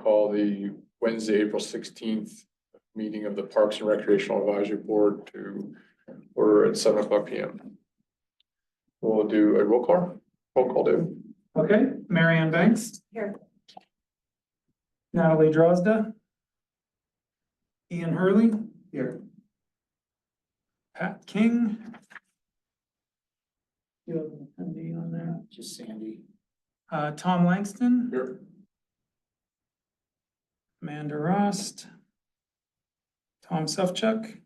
call the Wednesday, April 16th meeting of the Parks and Recreational Advisory Board to order at 7:00 p.m. We'll do a roll call, David. Okay, Marianne Banks. Here. Natalie Drozda. Ian Hurley. Here. Pat King. You have an attendee on there. Just Sandy. Tom Langston. Here. Amanda Rost. Tom Sufchuk.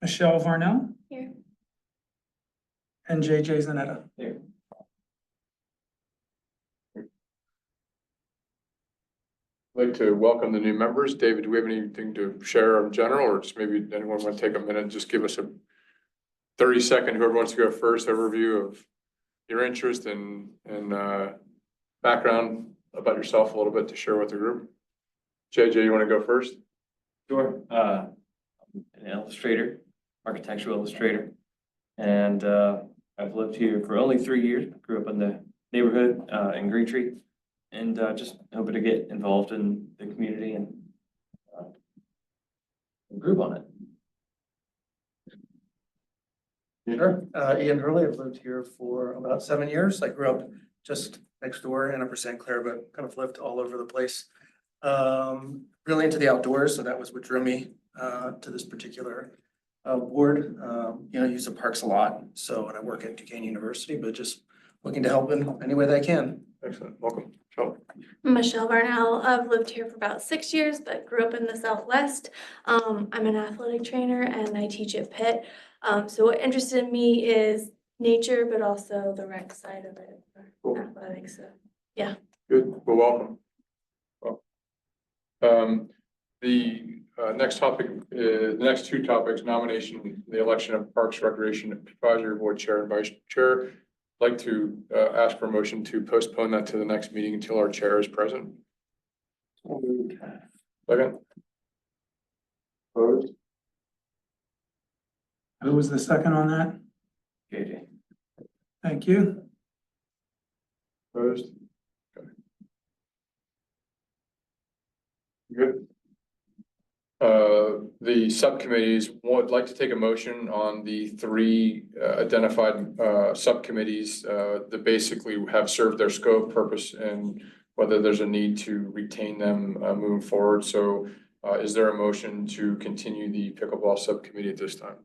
Michelle Varnell. Here. And JJ Zanetta. Here. I'd like to welcome the new members. David, do we have anything to share in general, or just maybe anyone want to take a minute and just give us a 30-second, whoever wants to go first, overview of your interest and background about yourself a little bit to share with the group. JJ, you want to go first? Sure. I'm an illustrator, architectural illustrator, and I've lived here for only 3 years. Grew up in the neighborhood in Green Tree, and just hoping to get involved in the community and improve on it. Sure. Ian Hurley, I've lived here for about 7 years. I grew up just next door in Upper St. Clair, but kind of lived all over the place. Really into the outdoors, so that was what drew me to this particular board. Use the parks a lot, so, and I work at Duquesne University, but just looking to help in any way that I can. Excellent. Welcome. Michelle. Michelle Varnell. I've lived here for about 6 years, but grew up in the Southwest. I'm an athletic trainer and I teach at Pitt. So what interested me is nature, but also the rec side of it, Cool. athletics. So Good. Well, welcome. The next topic, the next two topics, nomination, the election of Parks Recreation Advisory Board Chair and Vice Chair. I'd like to ask for a motion to postpone that to the next meeting until our chair is present. Second. Opposed? Who was the second on that? JJ. Thank you. Opposed? Okay. Good. The subcommittees would like to take a motion on the three identified subcommittees that basically have served their scope, purpose, and whether there's a need to retain them moving forward. So is there a motion to continue the pickleball subcommittee at this time?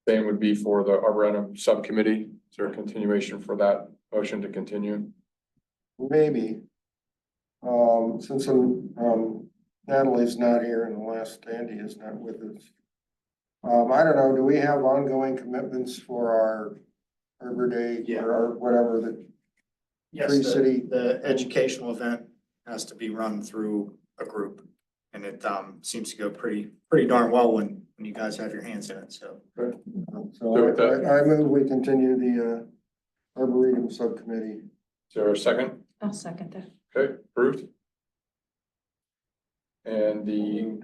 Same would be for the Arboretum subcommittee. Is there a continuation for that motion to continue? Maybe. Since Natalie's not here and the last Andy is not with us. I don't know, do we have ongoing commitments for our Arbor Day or our whatever the Yes, Tree City? the educational event has to be run through a group. And it seems to go pretty darn well when you guys have your hands in it, so. So I move we continue the Arboretum subcommittee. Is there a second? I'll second that. Okay, approved. And the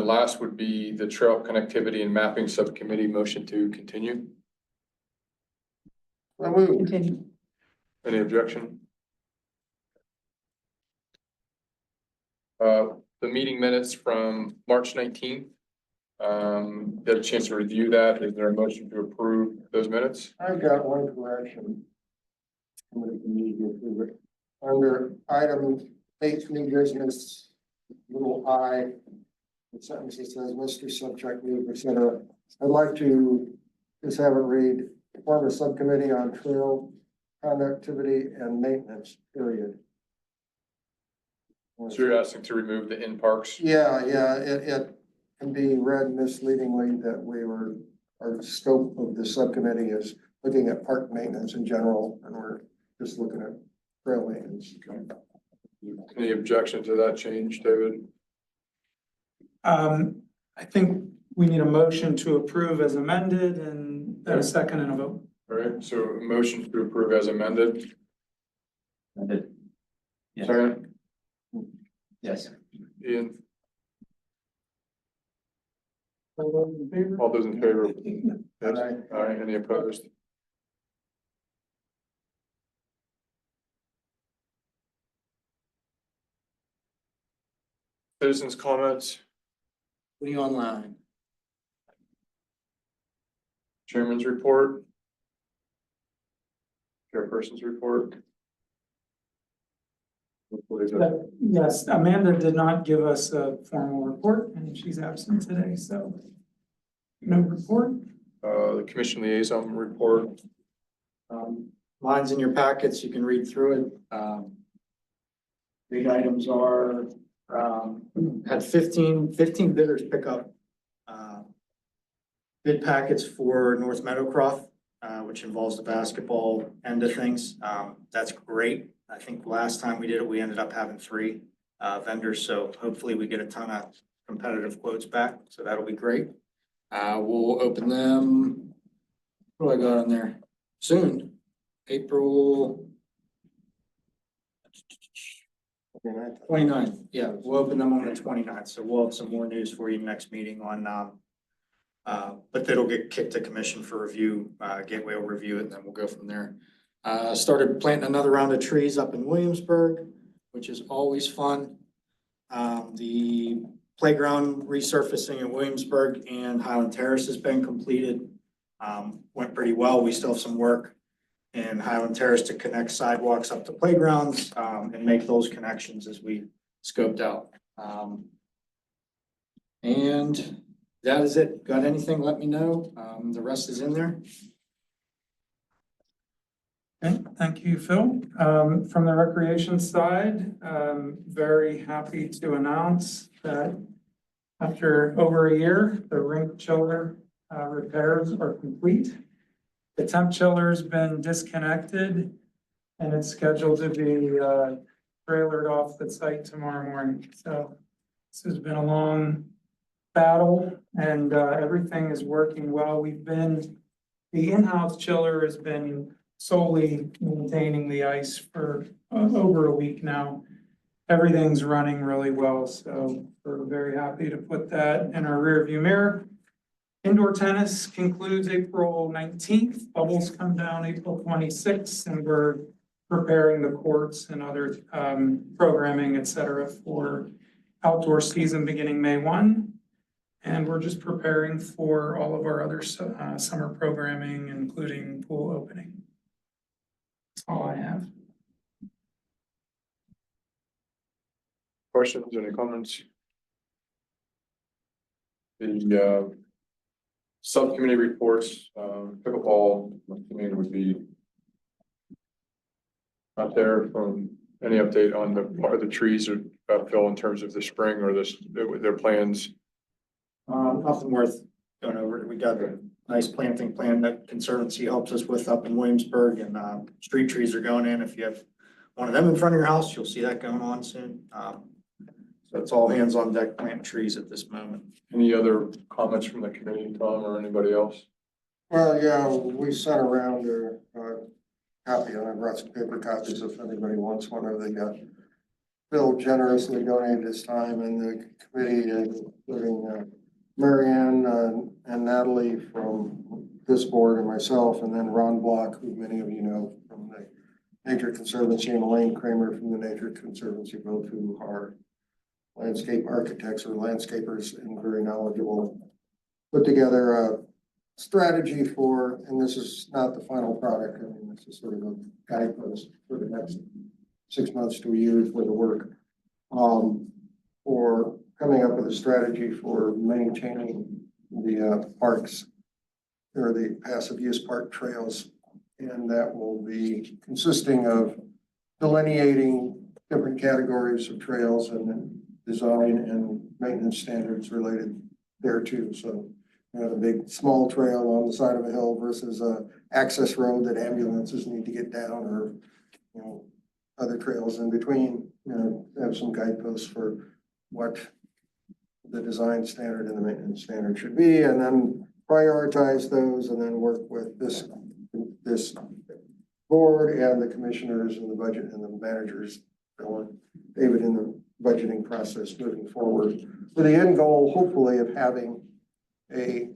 last would be the trail connectivity and mapping subcommittee motion to continue. I move. Continue. Any objection? The meeting minutes from March 19th. Get a chance to review that. Is there a motion to approve those minutes? I've got one correction. Somebody can need to approve it. Under item 8, new business, little I, the sentence that says, Mr. Subject, move, etc. I'd like to just have it read, form a subcommittee on trail connectivity and maintenance, period. So you're asking to remove the in parks? Yeah, it can be read misleadingly that our scope of the subcommittee is looking at park maintenance in general, and we're just looking at trail maintenance. Any objection to that change, David? I think we need a motion to approve as amended and then a second and a vote. All right, so a motion to approve as amended. I did. Yeah. Second, Yes. Ian. All those in favor? All those in favor? Yes. Aye. Aye, any opposed? Citizens' comments, We online. chairman's report. Chairperson's report. Hopefully the- Yes, Amanda did not give us a formal report and she's absent today, so no report. the commission liaison report, Mine's in your packets, you can read through it. Big items are, had 15 bidders pick up bid packets for North Meadowcroft, which involves the basketball end of things. That's great. I think last time we did it, we ended up having 3 vendors, so hopefully we get a ton of competitive quotes back, so that'll be great. We'll open them, what do I got on there? Soon, April 29th. Yeah, we'll open them on the 29th. So we'll have some more news for you next meeting on, but that'll get kicked to commission for review. Gateway will review it, and then we'll go from there. Started planting another round of trees up in Williamsburg, which is always fun. The playground resurfacing in Williamsburg and Highland Terrace has been completed. Went pretty well. We still have some work in Highland Terrace to connect sidewalks up to playgrounds, and make those connections as we scoped out. And that is it. Got anything, let me know. The rest is in there. Okay, thank you, Phil. From the recreation side, very happy to announce that after over a year, the rink chiller repairs are complete. The temp chiller's been disconnected and it's scheduled to be trailered off the site tomorrow morning. So this has been a long battle and everything is working well. The in-house chiller has been solely maintaining the ice for over a week now. Everything's running really well, so we're very happy to put that in our rearview mirror. Indoor tennis concludes April 19th. Bubbles come down April 26th, and we're preparing the courts and other programming, et cetera, for outdoor season beginning May 1. And we're just preparing for all of our other summer programming, including pool opening. That's all I have. questions, any comments? The subcommittee reports, pickleball, I'm assuming it would be not there from any update on the trees or Phil in terms of the spring or their plans. Nothing worth going over. We got a nice planting plan that Conservancy helps us with up in Williamsburg, and street trees are going in. If you have one of them in front of your house, you'll see that going on soon. So it's all hands on deck planting trees at this moment. Any other comments from the committee, Tom, or anybody else? Well, yeah, we sent around a copy, and I brought some paper copies if anybody wants one of the, Bill generously donated his time, and the committee, including Marianne and Natalie from this board and myself, and then Ron Block, who many of you know from the Nature Conservancy, and Elaine Kramer from the Nature Conservancy, both who are landscape architects or landscapers and very knowledgeable, put together a strategy for, and this is not the final product, I mean, this is sort of a guidepost for the next 6 months to a year's worth of work, for coming up with a strategy for maintaining the parks or the passive use park trails. And that will be consisting of delineating different categories of trails and then design and maintenance standards related thereto. So you know, the big small trail on the side of a hill versus a access road that ambulances need to get down, or you know, other trails in between. You know, have some guideposts for what the design standard and the maintenance standard should be, and then prioritize those, and then work with this board and the commissioners and the budget and the managers, David, in the budgeting process moving forward, with the end goal, hopefully, of having a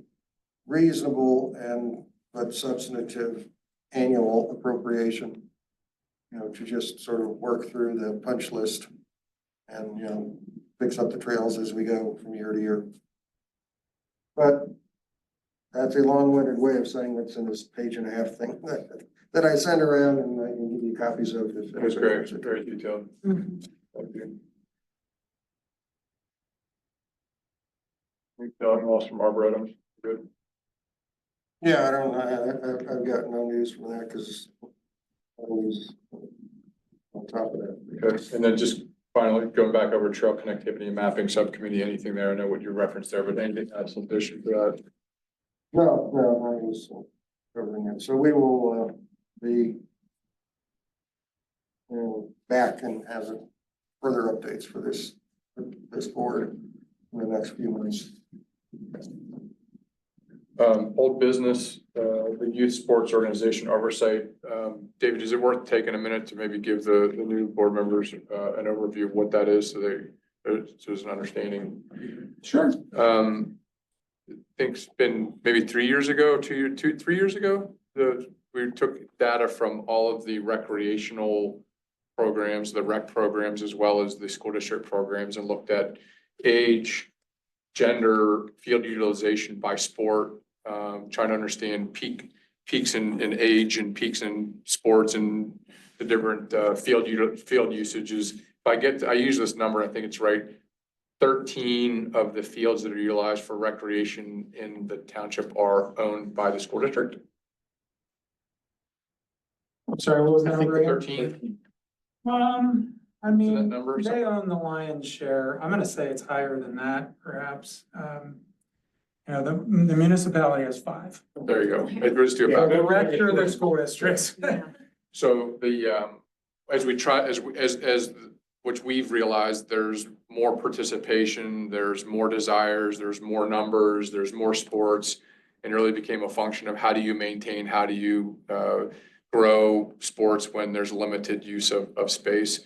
reasonable and but substantive annual appropriation. You know, to just sort of work through the punch list and, you know, fix up the trails as we go from year to year. But that's a long-winded way of saying what's in this page and a half thing that I sent around, and I can give you copies of if. It was great, very detailed. Thank you. Anything else from Arboretum? Good. Yeah, I don't, I've got no news from that because I was on top of that. Good. And then just finally, going back over trail connectivity and mapping subcommittee, anything there? I know what you referenced there, but anything else in addition to that? No, I was covering it. So we will, be, you know, back and have further updates for this board in the next few months. Old business, the youth sports organization oversight. David, is it worth taking a minute to maybe give the new board members an overview of what that is so there's an understanding? Sure. I think it's been maybe 3 years ago, 3 years ago, we took data from all of the recreational programs, the rec programs, as well as the school district programs, and looked at age, gender, field utilization by sport, trying to understand peaks in age and peaks in sports and the different field usages. If I use this number, I think it's right. 13 of the fields that are utilized for recreation in the township are owned by the school district. I'm sorry, what was the I think number again? 13. I Is that mean, number they own the lion's share. I'm gonna say it's higher than that, perhaps. You know, the municipality has 5. There you go. It goes to The about. rest are their school districts. So the, as we try, as which we've realized, there's more participation, there's more desires, there's more numbers, there's more sports. And it really became a function of how do you maintain, how do you grow sports when there's limited use of space.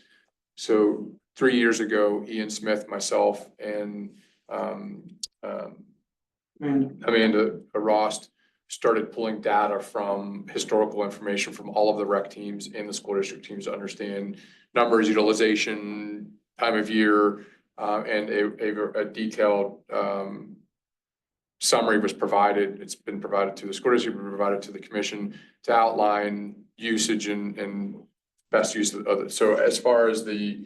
So 3 years ago, Ian Smith, myself, and Amanda Rost started pulling data from historical information from all of the rec teams and the school district teams to understand numbers, utilization, time of year, and a detailed summary was provided. It's been provided to the school district, provided to the commission to outline usage and best use of it. So as far as the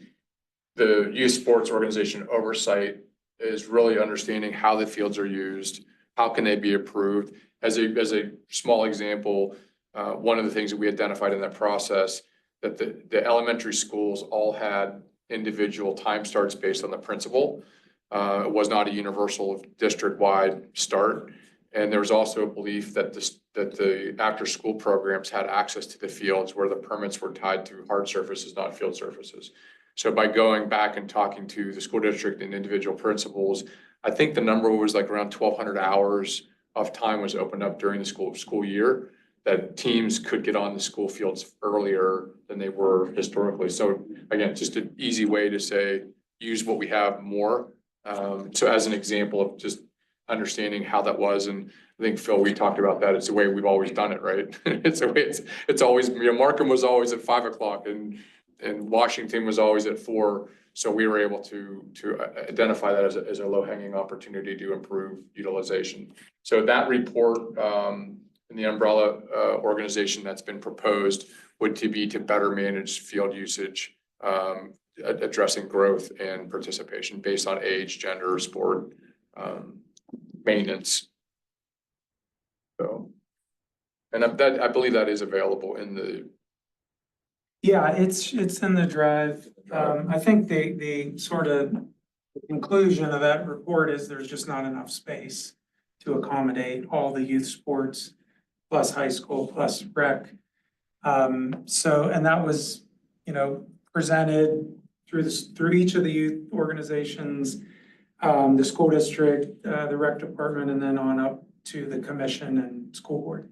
youth sports organization oversight is really understanding how the fields are used, how can they be improved. As a small example, one of the things that we identified in that process, that the elementary schools all had individual time starts based on the principal. It was not a universal district-wide start. And there was also a belief that the after-school programs had access to the fields where the permits were tied to hard surfaces, not field surfaces. So by going back and talking to the school district and individual principals, I think the number was like around 1,200 hours of time was opened up during the school year that teams could get on the school fields earlier than they were historically. So again, just an easy way to say, use what we have more. So as an example of just understanding how that was, and I think Phil, we talked about that. It's the way we've always done it, right? It's the way it's always, you know, Markham was always at 5 o'clock and Washington was always at 4. So we were able to identify that as a low-hanging opportunity to improve utilization. So that report in the umbrella organization that's been proposed would be to better manage field usage, addressing growth and participation based on age, gender, sport, maintenance. So, and I believe that is available in the. Yeah, it's in the drive. I think the sort of conclusion of that report is there's just not enough space to accommodate all the youth sports plus high school plus rec. So, and that was, you know, presented through each of the youth organizations, the school district, the rec department, and then on up to the commission and school board.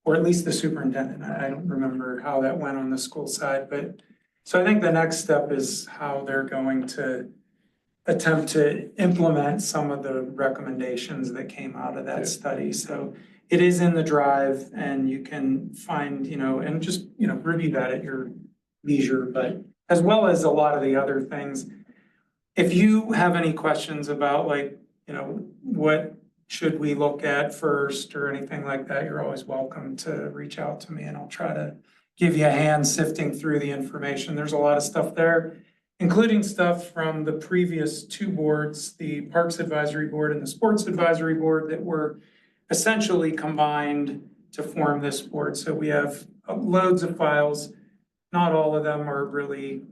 Or at least the superintendent. I don't remember how that went on the school side, but so I think the next step is how they're going to attempt to implement some of the recommendations that came out of Yeah. that study. So it is in the drive and you can find, and just, review that at your leisure, but as well as a lot of the other things. If you have any questions about what should we look at first or anything like that, you're always welcome to reach out to me and I'll try to give you a hand sifting through the information. There's a lot of stuff there, including stuff from the previous two boards, the Parks Advisory Board and the Sports Advisory Board, that were essentially combined to form this board. So we have loads of files. Not all of them are really,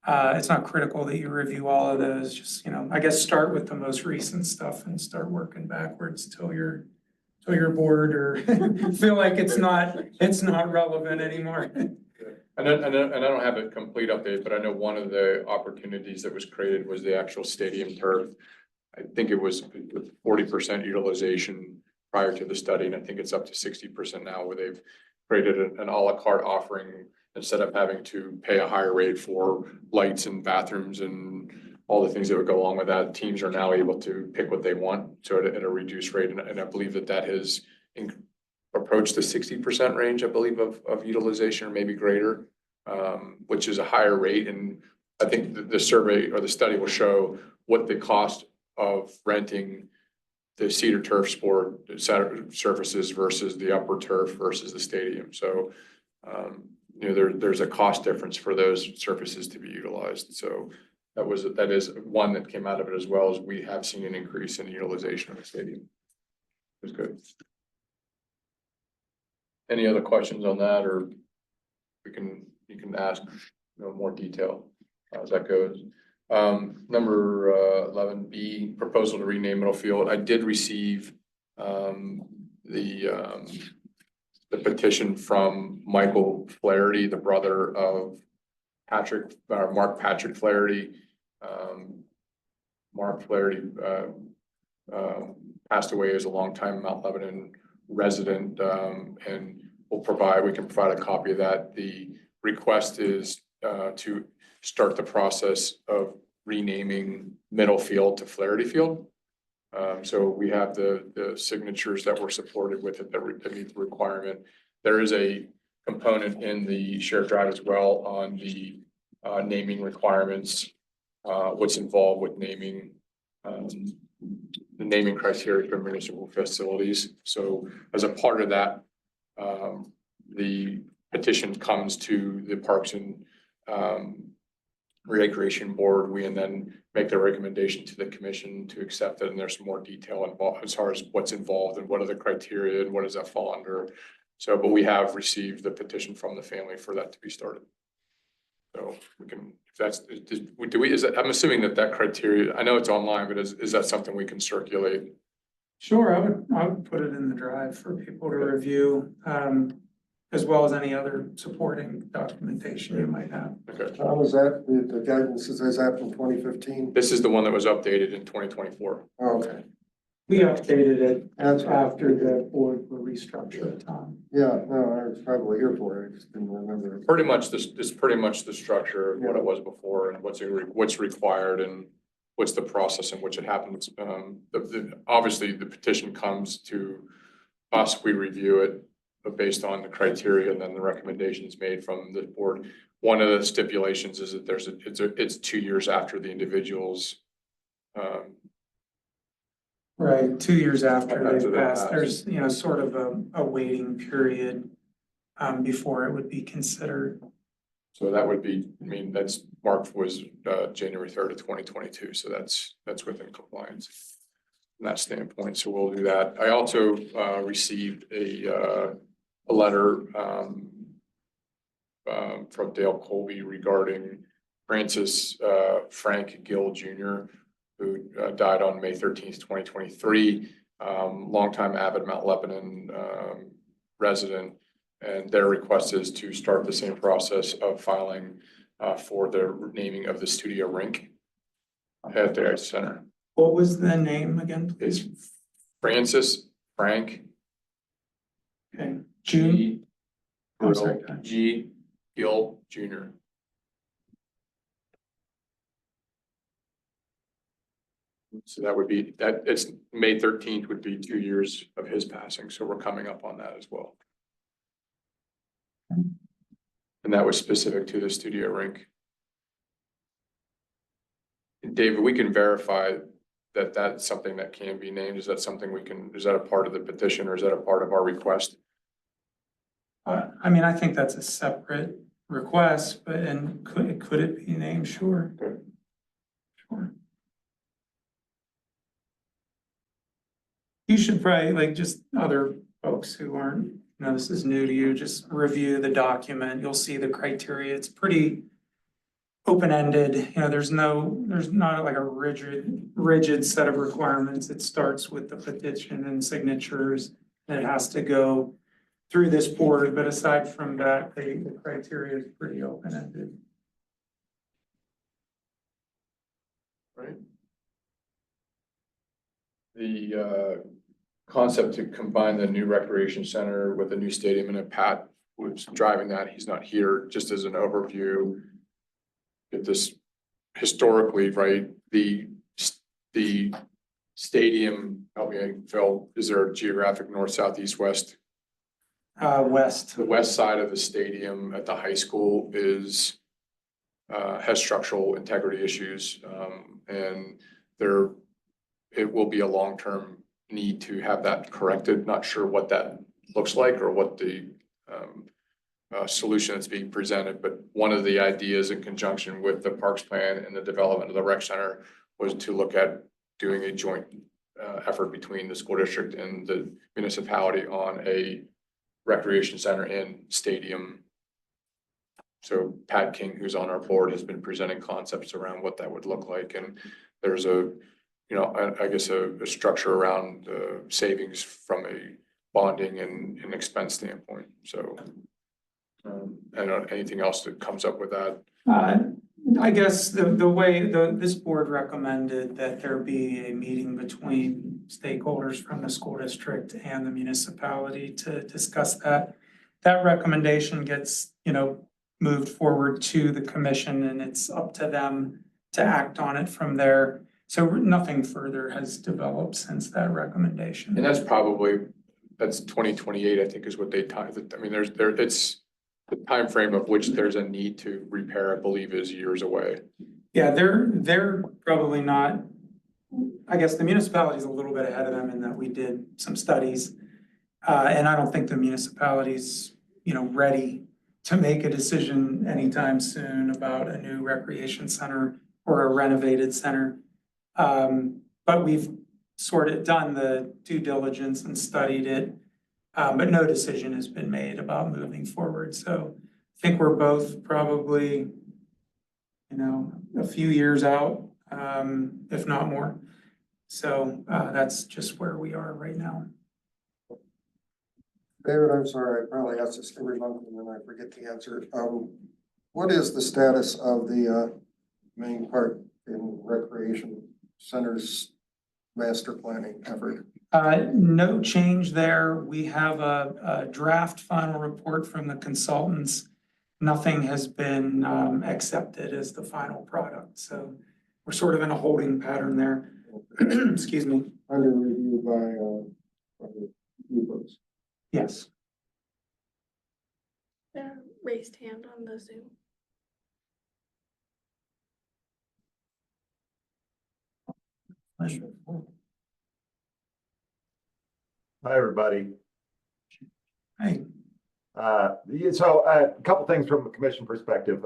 it's not critical that you review all of those, just, I guess start with the most recent stuff and start working backwards till you're bored or feel like it's not relevant anymore. And I don't have a complete update, but I know one of the opportunities that was created was the actual stadium turf. I think it was 40% utilization prior to the study, and I think it's up to 60% now, where they've created an à la carte offering instead of having to pay a higher rate for lights and bathrooms and all the things that would go along with that. Teams are now able to pick what they want, so at a reduced rate, and I believe that has approached the 60% range, I believe, of utilization, or maybe greater, which is a higher rate. And I think the survey or the study will show what the cost of renting the cedar turf sport surfaces versus the upper turf versus the stadium. So, there's a cost difference for those surfaces to be utilized. So that is one that came out of it, as well as we have seen an increase in the utilization of the stadium. It was good. Any other questions on that, or you can ask, more detail as that goes. Number 11B, proposal to rename Middlefield. I did receive the petition from Michael Flaherty, the brother of Mark Patrick Flaherty. Mark Flaherty passed away as a longtime Mount Lebanon resident, and we can provide a copy of that. The request is to start the process of renaming Middlefield to Flaherty Field. So we have the signatures that were supported with it that meet the requirement. There is a component in the shared drive as well on the naming requirements, what's involved with naming, the naming criteria for municipal facilities. So as a part of that, the petition comes to the Parks and Recreation Board. We and then make the recommendation to the commission to accept it, and there's some more detail involved as far as what's involved and what are the criteria and what does that fall under. So, but we have received the petition from the family for that to be started. So we can, if that's, I'm assuming that criteria, I know it's online, but is that something we can circulate? Sure, I would put it in the drive for people to review, as well as any other supporting documentation you might have. Okay. How was that, the guidance is that from 2015? This is the one that was updated in 2024. Okay, We updated it That's right. after the board were restructured, Tom. yeah, no, I was probably here for it, I just didn't remember. Pretty much this is pretty much the structure of what it was before, and what's required and what's the process in which it happens. Obviously the petition comes to us, we review it, but based on the criteria and then the recommendations made from the board. One of the stipulations is that it's 2 years after the individual's Right, 2 years after After they they passed, pass. there's, sort of a waiting period before it would be considered. So that would be, that's Mark was January 3rd of 2022, so that's within compliance from that standpoint, so we'll do that. I also received a letter from Dale Colby regarding Francis Frank Gill Jr., who died on May 13th, 2023, longtime avid Mount Lebanon resident. And their request is to start the same process of filing for the naming of the studio rink at the Arts Center. What was the name again, please? It's Francis Frank Okay, June, I'm sorry, go ahead. G. Gill Jr. So that would be, that it's May 13th would be 2 years of his passing, so we're coming up on that as well. And that was specific to the studio rink. David, we can verify that that's something that can be named. Is that something we can, is that a part of the petition or is that a part of our request? I mean, I think that's a separate request, but and could it be named? Sure. Okay. Sure. You should probably, like, just other folks who aren't, you know, this is new to you, just review the document. You'll see the criteria. It's pretty open-ended, you know, there's not like a rigid set of requirements. It starts with the petition and signatures, and it has to go through this board, but aside from that, the criteria is pretty open-ended. Right. The concept to combine the new recreation center with a new stadium, and Pat was driving that. He's not here. Just as an overview, get this historically, right? The stadium, help me, Phil, is there a geographic north, south, east, west? West. The west side of the stadium at the high school is has structural integrity issues, and it will be a long-term need to have that corrected. Not sure what that looks like or what the solution that's being presented, but one of the ideas in conjunction with the parks plan and the development of the rec center was to look at doing a joint effort between the school district and the municipality on a recreation center and stadium. So Pat King, who's on our board, has been presenting concepts around what that would look like, and there's I guess a structure around savings from a bonding and expense standpoint. So I don't know anything else that comes up with that. I guess the way this board recommended that there be a meeting between stakeholders from the school district and the municipality to discuss that. That recommendation gets, moved forward to the commission, and it's up to them to act on it from there. So nothing further has developed since that recommendation. And that's 2028, I think, is what they time. I mean, it's the time frame of which there's a need to repair, I believe, is years away. Yeah, they're probably not. I guess the municipality is a little bit ahead of them in that we did some studies. And I don't think the municipality's, ready to make a decision anytime soon about a new recreation center or a renovated center. But we've sort of done the due diligence and studied it. But no decision has been made about moving forward. So I think we're both probably, a few years out, if not more. So that's just where we are right now. David, I'm sorry, I probably ask this every month and then I forget the answer. What is the status of the main park in recreation centers master planning effort? No change there. We have a draft final report from the consultants. Nothing has been accepted as the final product. So we're sort of in a holding pattern there. Excuse me. Under review by you folks. Yes. Raised hand on the Zoom. Hi, everybody. Hey. So a couple things from a commission perspective.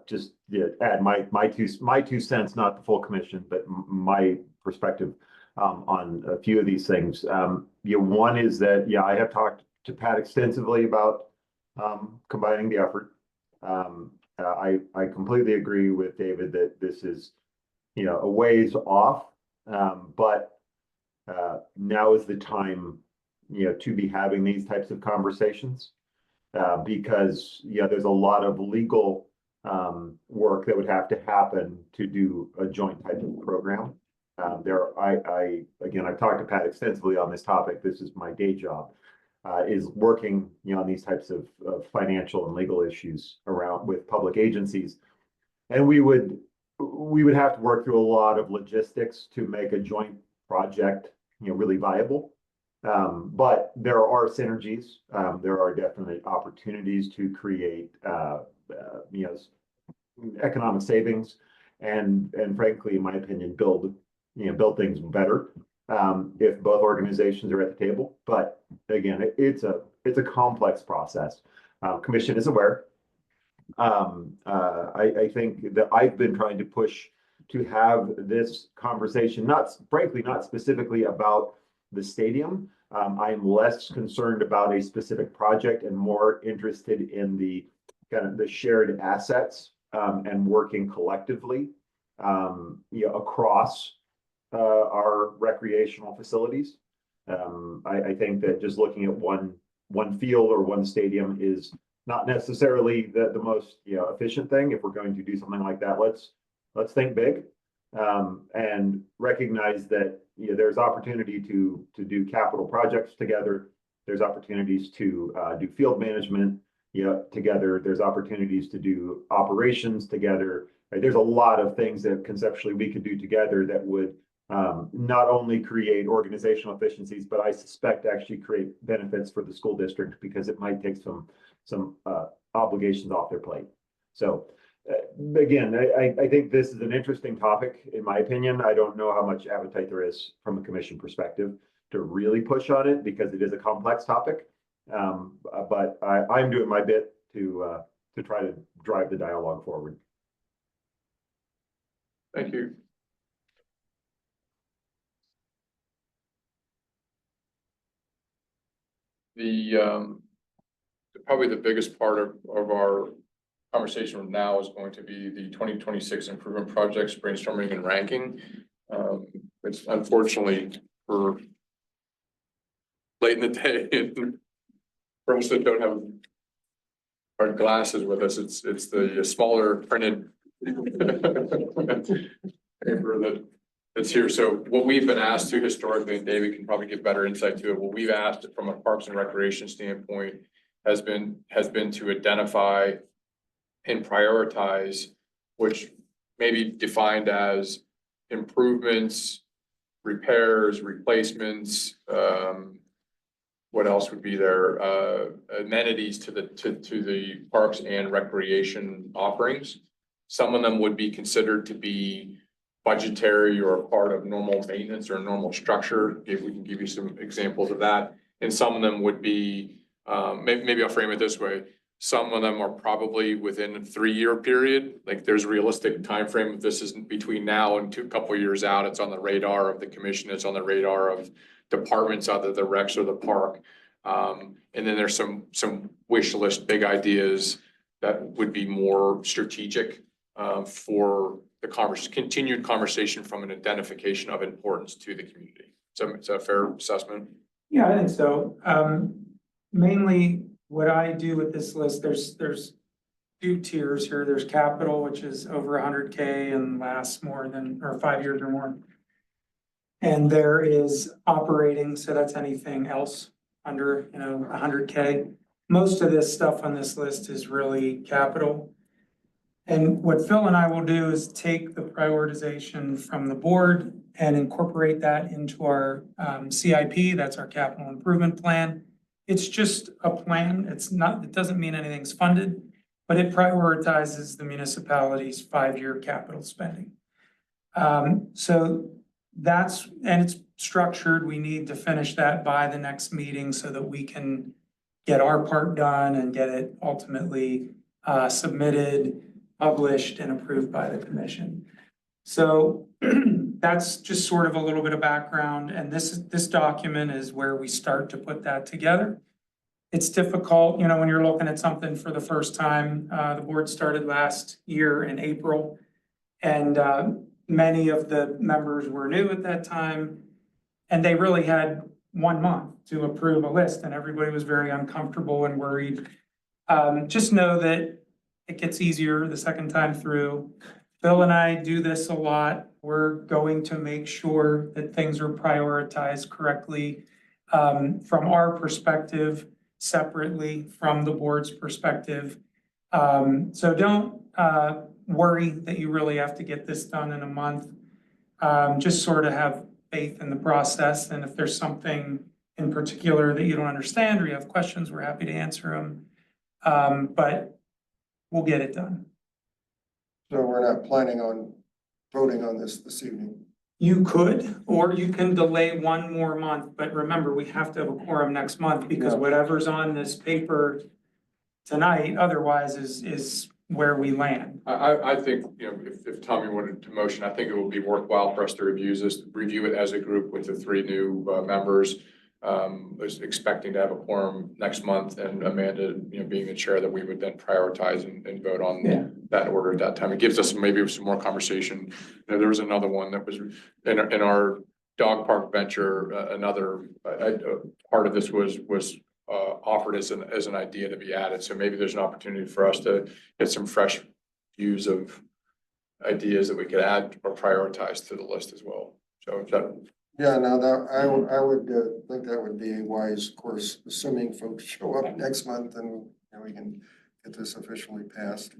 Just add my two cents, not the full commission, but my perspective on a few of these things. One is that I have talked to Pat extensively about combining the effort. I completely agree with David that this is a ways off, but now is the time to be having these types of conversations because there's a lot of legal work that would have to happen to do a joint type of program. I've talked to Pat extensively on this topic. This is my day job, is working on these types of financial and legal issues around with public agencies. And we would we would have to work through a lot of logistics to make a joint project, really viable. But there are synergies. There are definitely opportunities to create, economic savings and frankly, in my opinion, build things better. If both organizations are at the table, but again, it's a complex process. Commission is aware. I think that I've been trying to push to have this conversation, not specifically about the stadium. I am less concerned about a specific project and more interested in the kind of the shared assets and working collectively, across our recreational facilities. I think that just looking at one field or one stadium is not necessarily the most efficient thing. If we're going to do something like that, let's think big and recognize that there's opportunity to do capital projects together. There's opportunities to do field management together. There's opportunities to do operations together. Right? There's a lot of things that conceptually we could do together that would not only create organizational efficiencies, but I suspect actually create benefits for the school district because it might take some obligations off their plate. So again, I think this is an interesting topic, in my opinion. I don't know how much appetite there is from a commission perspective to really push on it because it is a complex topic. But I'm doing my bit to try to drive the dialogue forward. Thank you. Probably the biggest part of our conversation now is going to be the 2026 improvement projects brainstorming and ranking. It's unfortunately for late in the day and for us that don't have our glasses with us, it's the smaller printed paper that's here. So what we've been asked to historically, and David can probably get better insight to it, what we've asked from a Parks and Recreation standpoint has been to identify and prioritize, which may be defined as improvements, repairs, replacements, what else would be there? Amenities to the Parks and Recreation offerings. Some of them would be considered to be budgetary or part of normal maintenance or normal structure. If we can give you some examples of that. And some of them would be, maybe I'll frame it this way. Some of them are probably within a 3-year period. Like there's a realistic timeframe. If this isn't between now and a couple of years out, it's on the radar of the commission. It's on the radar of departments, either the recs or the park. And then there's some wish list, big ideas that would be more strategic for the continued conversation from an identification of importance to the community. So is that a fair assessment? Yeah, I think so. Mainly what I do with this list, there's 2 tiers here. There's capital, which is over 100K and lasts more than, or 5 years or more. And there is operating, so that's anything else under, 100K. Most of this stuff on this list is really capital. And what Phil and I will do is take the prioritization from the board and incorporate that into our CIP, that's our capital improvement plan. It's just a plan. It doesn't mean anything's funded, but it prioritizes the municipality's 5-year capital spending. So and it's structured. We need to finish that by the next meeting so that we can get our part done and get it ultimately submitted, published, and approved by the commission. So that's just sort of a little bit of background. And this document is where we start to put that together. It's difficult, when you're looking at something for the first time. The board started last year in April, and many of the members were new at that time, and they really had 1 month to approve a list, and everybody was very uncomfortable and worried. Just know that it gets easier the second time through. Bill and I do this a lot. We're going to make sure that things are prioritized correctly from our perspective, separately from the board's perspective. So don't worry that you really have to get this done in a month. Just sort of have faith in the process, and if there's something in particular that you don't understand or you have questions, we're happy to answer them. But we'll get it done. So we're not planning on voting on this evening. You could, or you can delay one more month, but remember, we have to have a quorum next month because Yeah. whatever's on this paper tonight, otherwise is where we land. I think, if Tommy wanted to motion, I think it would be worthwhile for us to review it as a group with the three new members. Was expecting to have a quorum next month, and Amanda, being the chair, that we would then prioritize and vote on that order at that time. It gives us maybe some more conversation. There was another one that was in our dog park venture, another part of this was offered as an idea to be added. So maybe there's an opportunity for us to get some fresh views of ideas that we could add or prioritize to the list as well. So if that. Yeah, now that, I would think that would be a wise course, assuming folks show up next month and we can get this officially passed.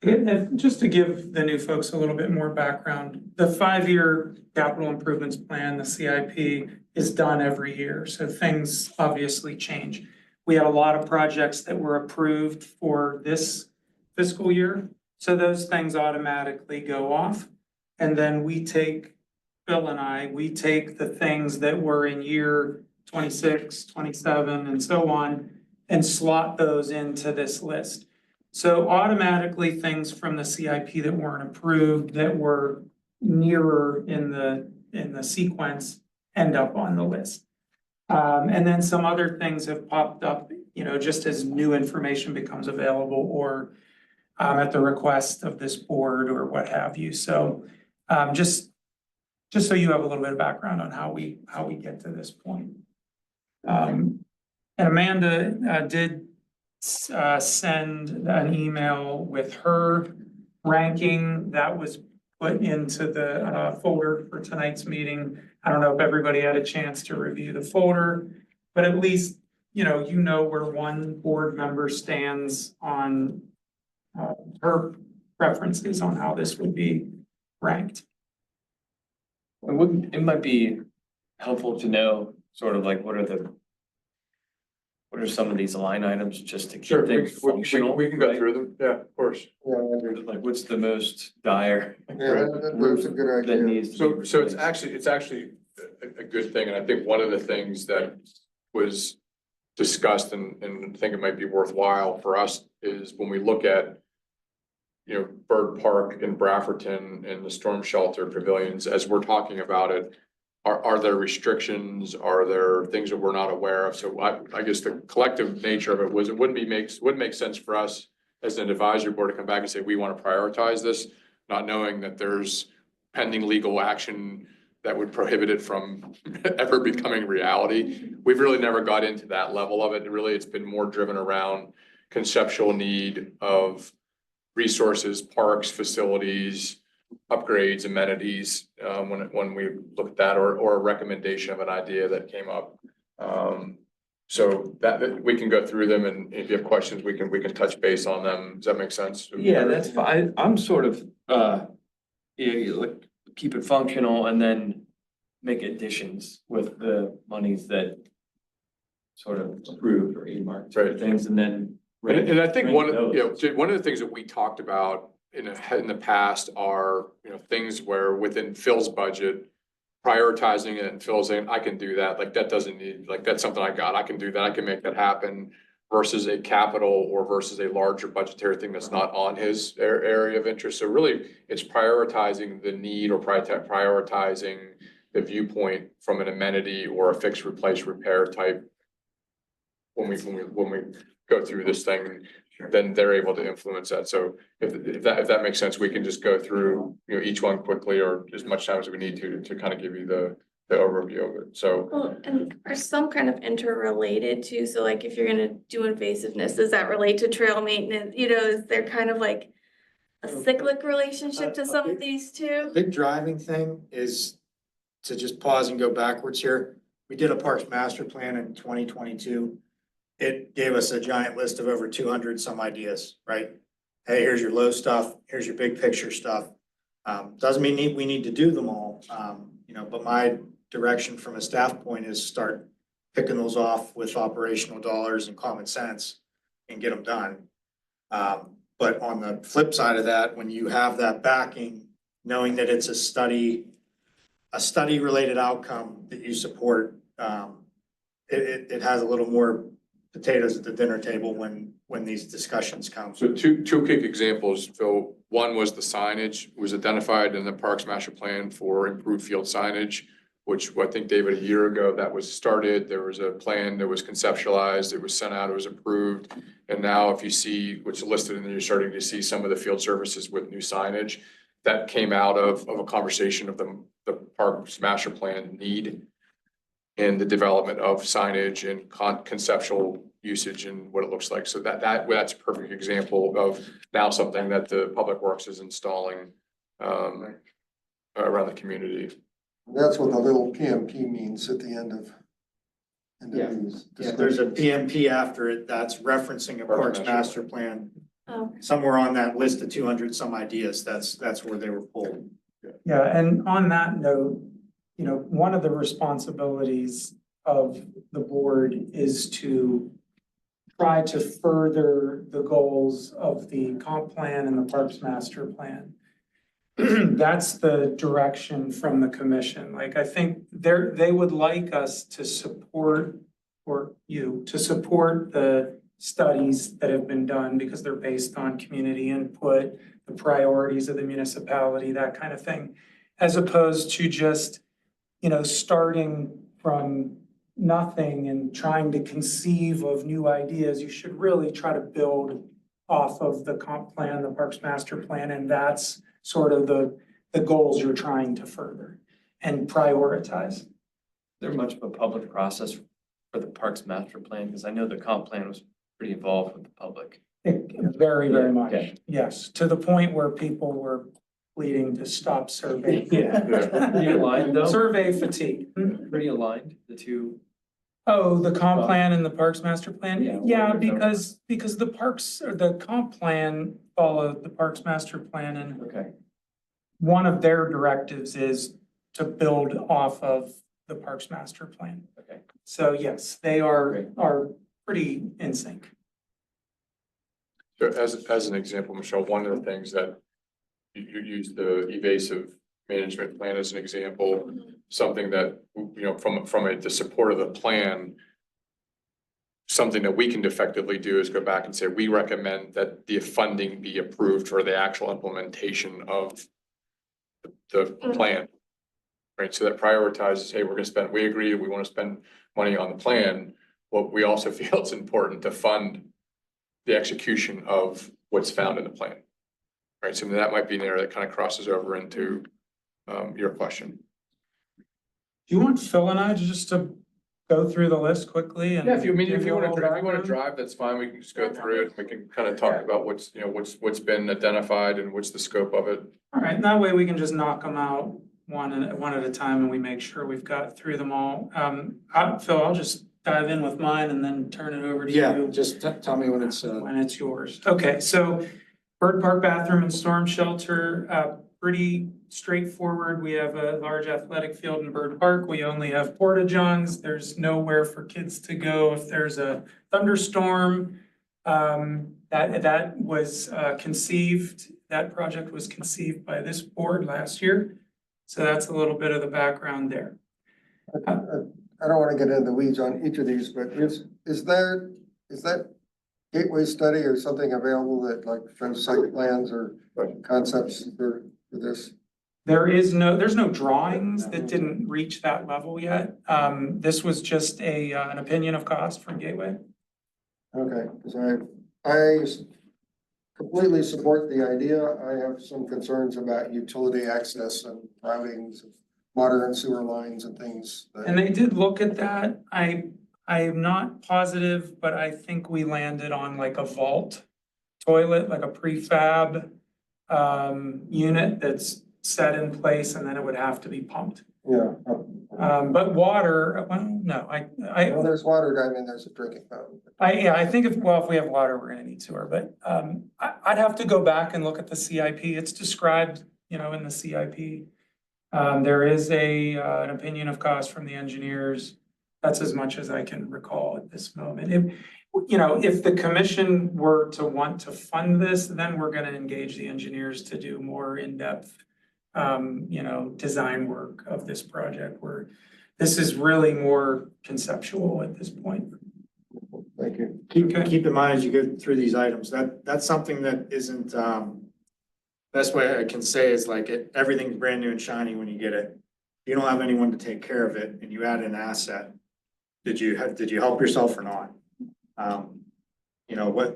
And just to give the new folks a little bit more background, the 5-year capital improvements plan, the CIP, is done every year. So things obviously change. We had a lot of projects that were approved for this fiscal year. So those things automatically go off. And then Bill and I take the things that were in year 26, 27, and so on, and slot those into this list. So automatically, things from the CIP that weren't approved, that were nearer in the sequence, end up on the list. And then some other things have popped up, just as new information becomes available, or at the request of this board or what have you. So just so you have a little bit of background on how we get to this point. And Amanda did send an email with her ranking that was put into the folder for tonight's meeting. I don't know if everybody had a chance to review the folder, but at least you know where one board member stands on her preferences on how this would be ranked. It might be helpful to know sort of like what are some of these line items just to Sure, keep things functional. we can go right? through them. Yeah, of course. Yeah, I agree. Like what's the most dire Yeah, that's a good that idea. needs to be So it's replaced? actually a good thing, and I think one of the things that was discussed and I think it might be worthwhile for us is when we look at Bird Park in Brafferton and the storm shelter pavilions, as we're talking about it, are there restrictions? Are there things that we're not aware of? So I guess the collective nature of it was, it wouldn't make sense for us as an advisory board to come back and say, we want to prioritize this, not knowing that there's pending legal action that would prohibit it from ever becoming reality. We've really never got into that level of it. Really, it's been more driven around conceptual need of resources, parks, facilities, upgrades, amenities, when we look at that, or a recommendation of an idea that came up. So that we can go through them, and if you have questions, we can touch base on them. Does that make sense? Yeah, that's fine. I'm sort of, keep it functional and then make additions with the monies that sort of approved or earmarked for Right. things, and then. And I think rank one of, those. one of the things that we talked about in the past are, things where within Phil's budget, prioritizing it, and Phil's saying, I can do that, like that doesn't need, like that's something I got, I can do that, I can make that happen. Versus a capital or versus a larger budgetary thing that's not on his area of interest. So really, it's prioritizing the need or prioritizing the viewpoint from an amenity or a fix, replace, repair type. When we go through this thing, then they're able to influence that. So if that makes sense, we can just go through, each one quickly, or as much time as we need to kind of give you the overview of it. So. Well, and are some kind of interrelated too? So like if you're gonna do invasiveness, does that relate to trail maintenance? Is there kind of like a cyclic relationship to some of these two? Big driving thing is to just pause and go backwards here. We did a Parks Master Plan in 2022. It gave us a giant list of over 200 some ideas, right? hey, here's your low stuff, here's your big picture stuff. Doesn't mean we need to do them all, you know, but my direction from a staff point is start picking those off with operational dollars and common sense and get them done. But on the flip side of that, when you have that backing, knowing that it's a study related outcome that you support, it has a little more potatoes at the dinner table when these discussions come. So two quick examples, Phil. One was the signage was identified in the Parks Master Plan for improved field signage, which I think, David, a year ago that was started. There was a plan that was conceptualized, it was sent out, it was approved. And now if you see what's listed in there, you're starting to see some of the field services with new signage. That came out of a conversation of the Parks Master Plan need and the development of signage and conceptual usage and what it looks like. So that's a perfect example of now something that the Public Works is installing around the community. That's what the little PMP means at the end of. These Yeah, there's a discussions. PMP after it that's referencing a Parks Master Plan. Oh, Somewhere on that list of 200 some ideas, that's where they were pulled. Yeah, and on that note, you know, one of the responsibilities of the board is to try to further the goals of the comp plan and the Parks Master Plan. That's the direction from the commission. Like, I think they would like us to support, or you, to support the studies that have been done because they're based on community input, the priorities of the municipality, that kind of thing, as opposed to just, you know, starting from nothing and trying to conceive of new ideas. You should really try to build off of the comp plan, the Parks Master Plan, and that's sort of the goals you're trying to further and prioritize. There much of a public process for the Parks Master Plan? Because I know the comp plan was pretty involved with the public. Very, very much, Okay. yes, to the point where people were pleading to stop surveying. Pretty aligned though? Survey fatigue. Pretty aligned, the two. Oh, the comp plan and the Parks Master Plan? Yeah, Yeah, where they're because the parks, or the comp plan followed the Parks Master Plan, and Okay. one of their directives is to build off of the Parks Master Plan. Okay. So yes, they are Great. pretty in sync. So as an example, Michelle, one of the things that you use the evasive management plan as an example, something that, you know, from the support of the plan, something that we can effectively do is go back and say, we recommend that the funding be approved for the actual implementation of the plan. Right, so that prioritizes, hey, we agree, we want to spend money on the plan, but we also feel it's important to fund the execution of what's found in the plan. Right, so that might be an area that kind of crosses over into your question. Do you want Phil and I just to go through the list quickly and? Yeah, if you give want a little to background? drive, that's fine. We can just go through it. We can kind of talk about what's been identified and what's the scope of it. All right, and that way we can just knock them out one at a time and we make sure we've got through them all. Phil, I'll just dive in with mine and then turn it over to you. Yeah, just tell me when it's, When it's yours. Okay, so Bird Park bathroom and storm shelter, pretty straightforward. We have a large athletic field in Bird Park. We only have porta johns. There's nowhere for kids to go if there's a thunderstorm. That was conceived, that project was conceived by this board last year. So that's a little bit of the background there. I don't want to get into the weeds on each of these, but is that gateway study or something available that like shows site plans or concepts for this? There's no drawings that didn't reach that level yet. This was just an opinion of cost from Gateway. Okay, because I completely support the idea. I have some concerns about utility access and routings of water and sewer lines and things. And they did look at that. I am not positive, but I think we landed on like a vault toilet, like a prefab unit that's set in place and then it would have to be pumped. Yeah. But water, well, no, Well, there's water, I mean, there's a drinking fountain. yeah, I think if we have water, we're gonna need sewer, but, I'd have to go back and look at the CIP. It's described, in the CIP. There is an opinion of cost from the engineers. That's as much as I can recall at this moment. If the commission were to want to fund this, then we're gonna engage the engineers to do more in-depth, design work of this project, where this is really more conceptual at this point. Thank you. Keep in mind as you go through these items, that's something that isn't, best way I can say is like everything's brand new and shiny when you get it. If you don't have anyone to take care of it and you add an asset, did you help yourself or not?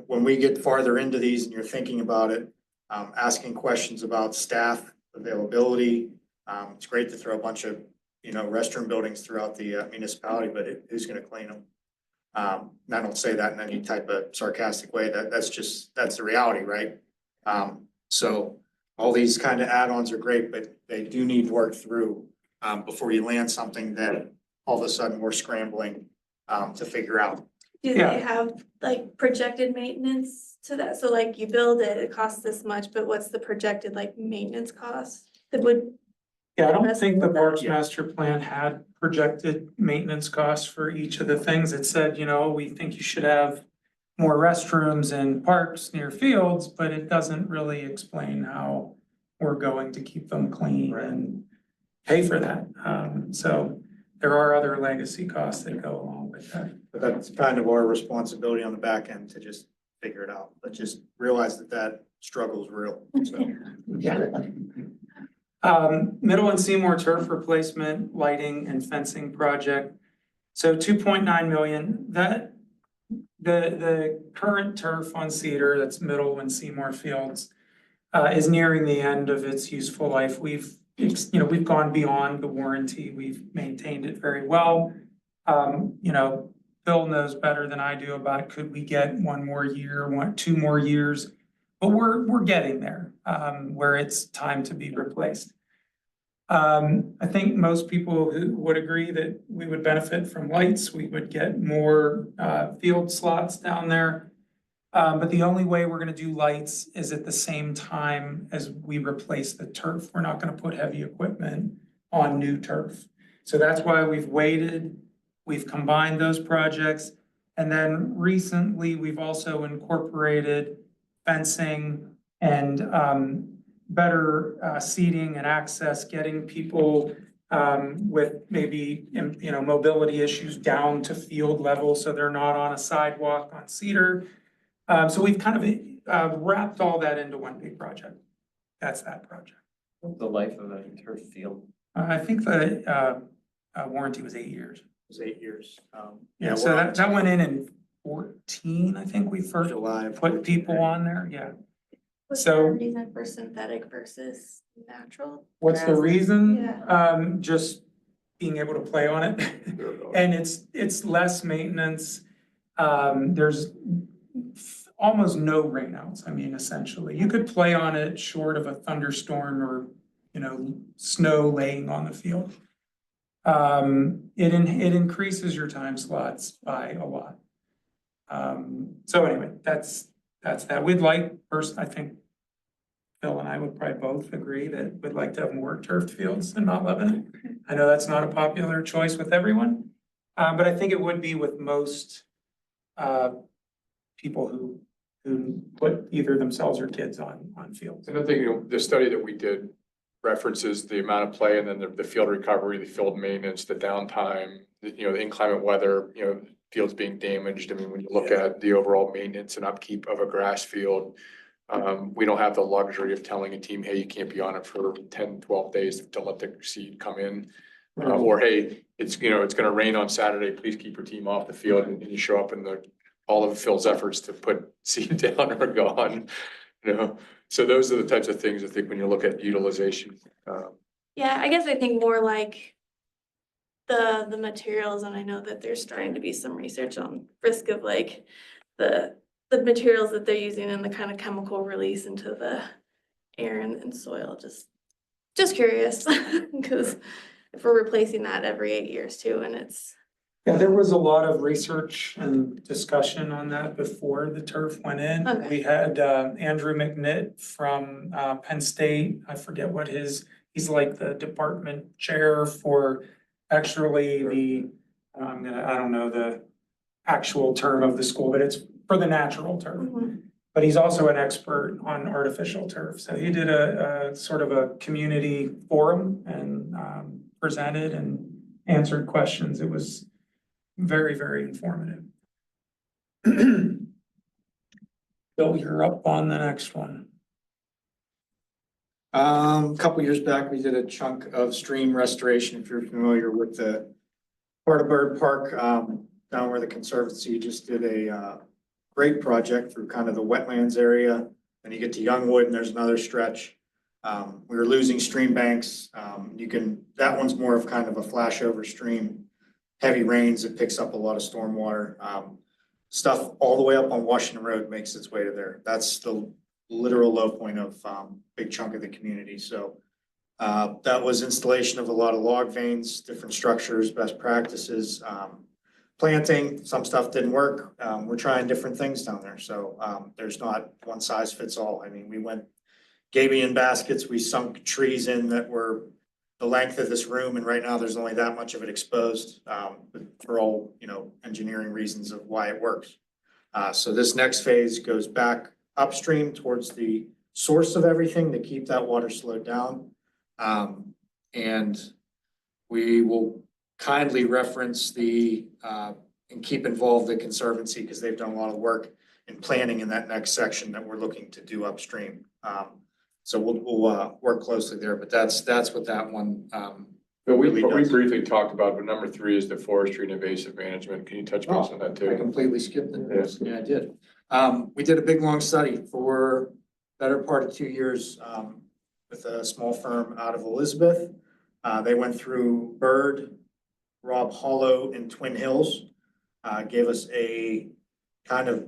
When we get farther into these and you're thinking about it, asking questions about staff availability, it's great to throw a bunch of, restroom buildings throughout the municipality, but who's gonna clean them? And I don't say that in any type of sarcastic way, that's the reality, right? So all these kind of add-ons are great, but they do need work through, before you land something that all of a sudden we're scrambling, to figure out. Do Yeah. they have like projected maintenance to that? So like you build it, it costs this much, but what's the projected like maintenance cost? That would, Yeah, I don't think the Parks Master Plan had projected maintenance costs for each of the things. It said, we think you should have more restrooms and parks near fields, but it doesn't really explain how we're going to keep them clean and pay for that. So there are other legacy costs that go along with that. But that's kind of our responsibility on the back end to just figure it out, but just realize that struggle is real, so. Middle and Seymour turf replacement, lighting and fencing project. So 2.9 million, the current turf on Cedar, that's Middle and Seymour Fields, is nearing the end of its useful life. We've gone beyond the warranty. We've maintained it very well. Bill knows better than I do about could we get 1 more year, 2 more years, but we're getting there, where it's time to be replaced. I think most people who would agree that we would benefit from lights, we would get more field slots down there. But the only way we're gonna do lights is at the same time as we replace the turf. We're not gonna put heavy equipment on new turf. So that's why we've waited, we've combined those projects. And then recently, we've also incorporated fencing and better seating and access, getting people with maybe, mobility issues down to field level, so they're not on a sidewalk on Cedar. So we've kind of wrapped all that into one big project. That's that project. The life of a turf field. I think the warranty was 8 years. It was 8 years. Yeah, so that went in 14, I think we first July. put people on there, yeah. what's So- the reason for synthetic versus natural? What's the grass? reason? Yeah. Just being able to play on it. And it's less maintenance. There's almost no rainouts, I mean, essentially. You could play on it short of a thunderstorm or, snow laying on the field. It increases your time slots by a lot. So anyway, that's that. We'd like, first, I think Phil and I would probably both agree that we'd like to have more turf fields in Mount Lebanon. I know that's not a popular choice with everyone, but I think it would be with most people who put either themselves or kids on fields. And I think, the study that we did references the amount of play and then the field recovery, the field maintenance, the downtime, the inclement weather, fields being damaged. I mean, when you look at the overall maintenance and upkeep of a grass field, we don't have the luxury of telling a team, hey, you can't be on it for 10, 12 days to let the seed come in. Or, hey, it's gonna rain on Saturday, please keep your team off the field, and you show up and all of Phil's efforts to put seed down are gone, So those are the types of things I think when you look at utilization. Yeah, I guess I think more like the materials, and I know that there's starting to be some research on risk of like the materials that they're using and the kind of chemical release into the air and soil. Just curious, because if we're replacing that every 8 years too, and it's, Yeah, there was a lot of research and discussion on that before the turf went in. Okay. We had Andrew McNitt from Penn State. I forget what he's like the department chair for actually I don't know the actual term of the school, but it's for the natural turf. Mhm. But he's also an expert on artificial turf. So he did a sort of a community forum and presented and answered questions. It was very, very informative. Bill, you're up on the next one. A couple years back, we did a chunk of stream restoration, if you're familiar with the part of Bird Park, down where the Conservancy just did a, great project through kind of the wetlands area. Then you get to Youngwood and there's another stretch. We were losing stream banks. That one's more of kind of a flashover stream. Heavy rains, it picks up a lot of stormwater. Stuff all the way up on Washington Road makes its way to there. That's the literal low point of, big chunk of the community. So, that was installation of a lot of log veins, different structures, best practices, planting. Some stuff didn't work. We're trying different things down there. So, there's not one size fits all. I mean, we went gabion baskets, we sunk trees in that were the length of this room, and right now there's only that much of it exposed, for all, engineering reasons of why it works. So this next phase goes back upstream towards the source of everything to keep that water slowed down. And we will kindly reference and keep involved the Conservancy, because they've done a lot of work in planning in that next section that we're looking to do upstream. So we'll work closely there, but that's what that one, But we really does. briefly talked about, but number 3 is the forestry and invasive management. Can you touch base on that I too? completely skipped it. Yes. Yeah, I did. We did a big, long study for better part of 2 years, with a small firm out of Elizabeth. They went through Bird, Rob Hollow, and Twin Hills. Gave us a kind of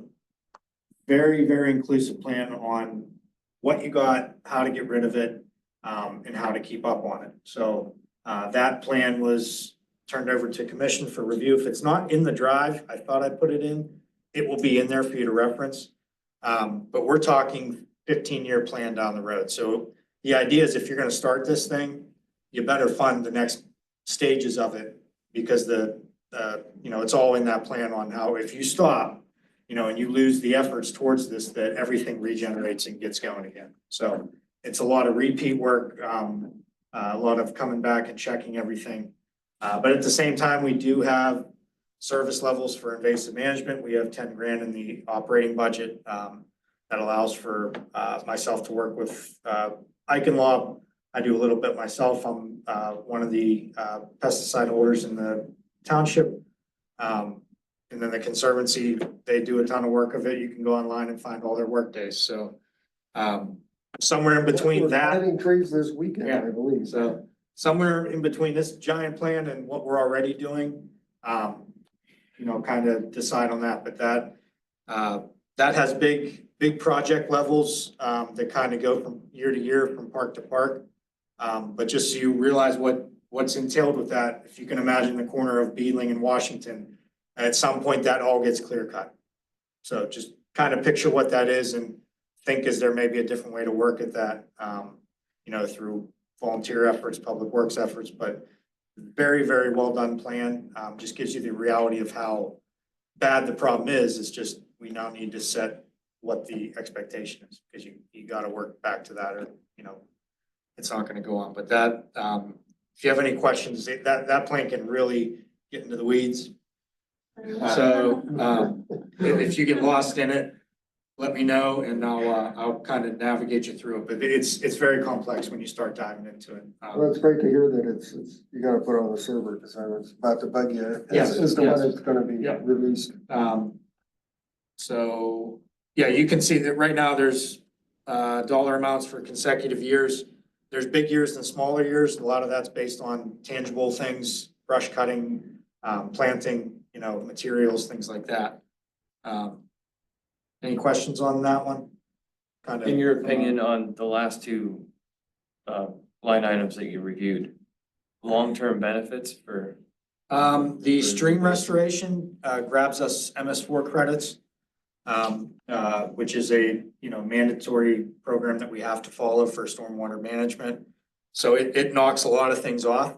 very, very inclusive plan on what you got, how to get rid of it, and how to keep up on it. So, that plan was turned over to commission for review. If it's not in the drive, I thought I put it in, it will be in there for you to reference. But we're talking 15-year plan down the road. So the idea is, if you're gonna start this thing, you better fund the next stages of it, because it's all in that plan on how, if you stop, and you lose the efforts towards this, that everything regenerates and gets going again. So it's a lot of repeat work, a lot of coming back and checking everything. But at the same time, we do have service levels for invasive management. We have 10 grand in the operating budget, that allows for, myself to work with, Eichenlaub. I do a little bit myself. I'm, one of the, pesticide holders in the township. And then the Conservancy, they do a ton of work of it. You can go online and find all their work days. So, somewhere in between We're that. planting trees this weekend, Yeah. I believe. So somewhere in between this giant plan and what we're already doing, kind of decide on that. But that has big project levels, that kind of go from year to year, from park to park. But just so you realize what's entailed with that, if you can imagine the corner of Beadling and Washington, at some point that all gets clear cut. So just kind of picture what that is and think, is there maybe a different way to work at that, through volunteer efforts, public works efforts, but very, very well done plan. Just gives you the reality of how bad the problem is. It's just, we now need to set what the expectation is, because you got to work back to that, or, it's not going to go on. But that, if you have any questions, that plan can really get into the weeds. So, if you get lost in it, let me know, and I'll kind of navigate you through it. But it's very complex when you start diving into it. Well, it's great to hear that it's, you gotta put on the server, because I was about to bug you. Yes, Is the one yes. that's gonna be Yep. released. So, yeah, you can see that right now there's, dollar amounts for consecutive years. There's big years and smaller years. A lot of that's based on tangible things, brush cutting, planting, materials, things like that. Any questions on that one? Kind of. In your opinion on the last two line items that you reviewed, long-term benefits for, The stream restoration grabs us MS4 credits, which is a, mandatory program that we have to follow for stormwater management. So it knocks a lot of things off.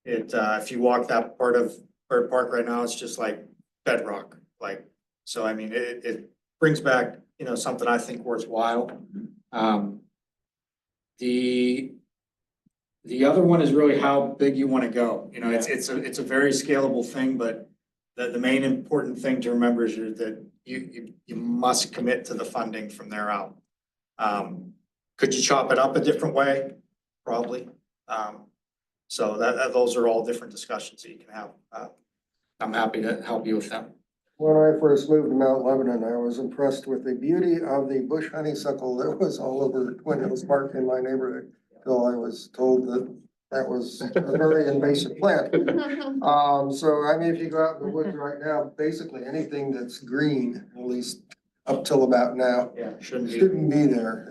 If you walk that part of Bird Park right now, it's just like bedrock, so I mean, it brings back, something I think worthwhile. The other one is really how big you want to go. It's a very scalable thing, but the main important thing to remember is that you must commit to the funding from there out. Could you chop it up a different way? Probably. So those are all different discussions that you can have. I'm happy to help you with them. When I first moved to Mount Lebanon, I was impressed with the beauty of the bush honeysuckle that was all over Twin Hills Park in my neighborhood. Till I was told that was a very invasive plant. So I mean, if you go out in the woods right now, basically anything that's green, at least up till about now, Yeah, shouldn't be. shouldn't be there.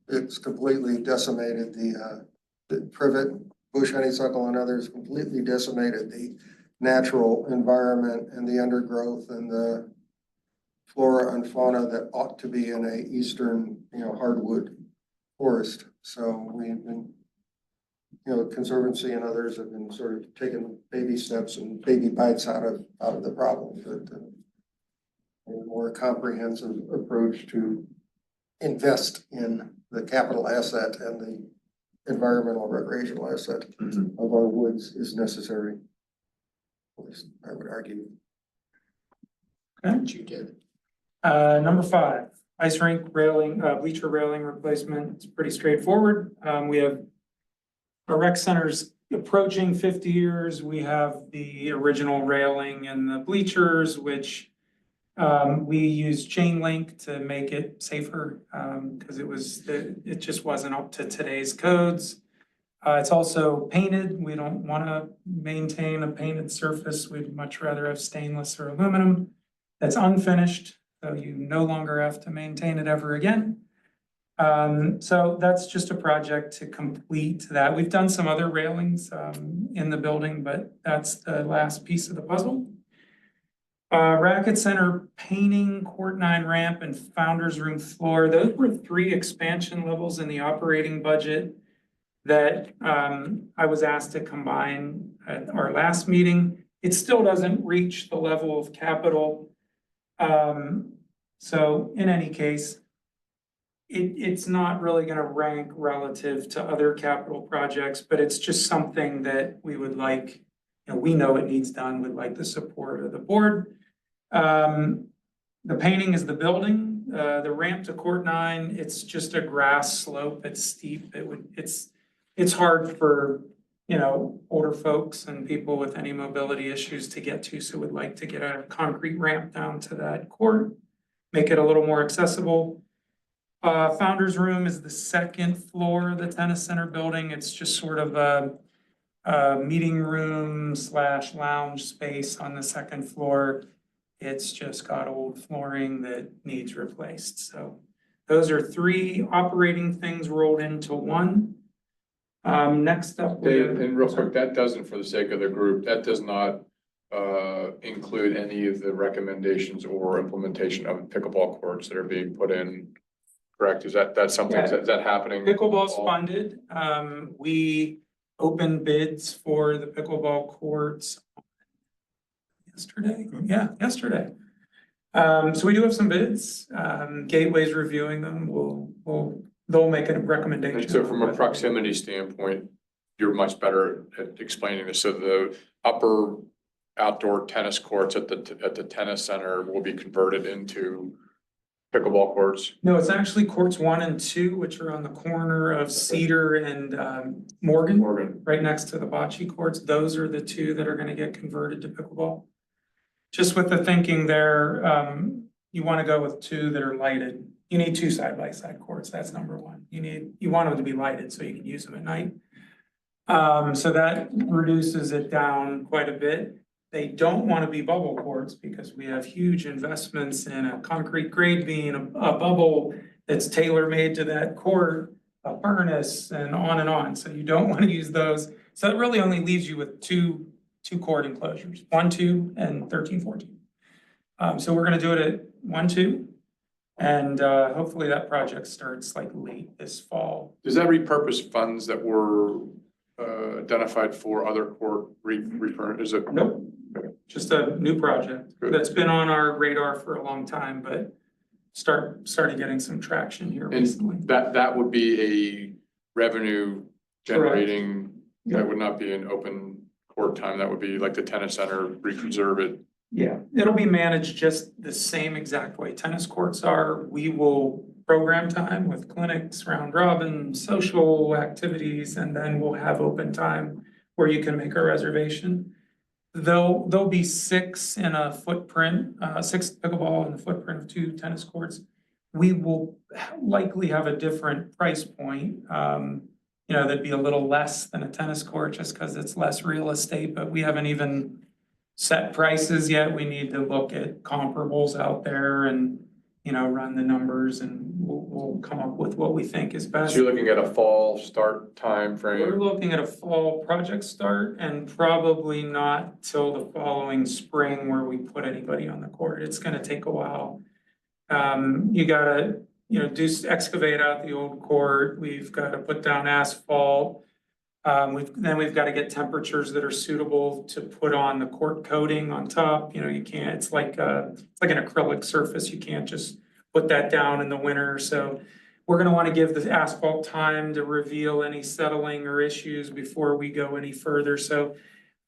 It's completely decimated the privet, bush honeysuckle and others completely decimated the natural environment and the undergrowth and the flora and fauna that ought to be in a eastern, hardwood forest. So we've been, Conservancy and others have been sort of taking baby steps and baby bites out of the problem, but a more comprehensive approach to invest in the capital asset and the environmental recreational asset of our woods is necessary. At least I would argue. Okay. What you did. Number 5, ice rink railing, bleacher railing replacement. It's pretty straightforward. We have our rec center's approaching 50 years. We have the original railing and the bleachers, which we used chain link to make it safer because it just wasn't up to today's codes. It's also painted. We don't want to maintain a painted surface. We'd much rather have stainless or aluminum. That's unfinished, so you no longer have to maintain it ever again. So that's just a project to complete that. We've done some other railings in the building, but that's the last piece of the puzzle. Racket Center painting, Court 9 ramp, and Founder's Room floor. Those were 3 expansion levels in the operating budget that I was asked to combine at our last meeting. It still doesn't reach the level of capital. So in any case, it's not really going to rank relative to other capital projects, but it's just something that we would like, we know it needs done, would like the support of the board. The painting is the building, the ramp to Court 9, it's just a grass slope, it's steep, it's hard for, older folks and people with any mobility issues to get to, so we'd like to get a concrete ramp down to that court, make it a little more accessible. Founder's Room is the 2nd floor of the tennis center building. It's just sort of a meeting room / lounge space on the 2nd floor. It's just got old flooring that needs replaced. So those are 3 operating things rolled into one. Next up. And real quick, that doesn't, for the sake of the group, that does not include any of the recommendations or implementation of pickleball courts that are being put in. Correct? That's something, is that happening? Pickleball's funded. We opened bids for the pickleball courts yesterday. Yeah, yesterday. So we do have some bids. Gateway's reviewing them. They'll make a recommendation. And so from a proximity standpoint, you're much better at explaining this. So the upper outdoor tennis courts at the tennis center will be converted into pickleball courts. No, it's actually courts 1 and 2, which are on the corner of Cedar and Morgan, right next to the bocce courts. Those are the 2 that are going to get converted to pickleball. Just with the thinking there, you want to go with 2 that are lighted. You need 2 side-by-side courts. That's number 1. You want them to be lighted so you can use them at night. So that reduces it down quite a bit. They don't want to be bubble courts because we have huge investments in a concrete grade being a bubble that's tailor-made to that court. a furnace and on, so you don't want to use those. So it really only leaves you with two court enclosures, 1, 2, and 13, 14. So we're gonna do it at 1, 2, and hopefully that project starts like late this fall. Does that repurpose funds that were identified for other court is it? Nope, just a new project Good. that's been on our radar for a long time, but started getting some traction here recently. And that would be a revenue generating, Yeah. that would not be an open court time, that would be like the tennis center, reconserve it. Yeah, it'll be managed just the same exact way tennis courts are. We will program time with clinics, round robin, social activities, and then we'll have open time where you can make a reservation. There'll be 6 in a footprint, 6 pickleball in the footprint of 2 tennis courts. We will likely have a different price point. That'd be a little less than a tennis court just because it's less real estate, but we haven't even set prices yet. We need to look at comparables out there and, run the numbers, and we'll come up with what we think is best. So you're looking at a fall start time We're frame. looking at a fall project start and probably not till the following spring where we put anybody on the court. It's gonna take a while. You gotta, excavate out the old court. We've gotta put down asphalt. We've gotta get temperatures that are suitable to put on the court coating on top. You can't, it's like an acrylic surface. You can't just put that down in the winter. So we're gonna wanna give the asphalt time to reveal any settling or issues before we go any further. So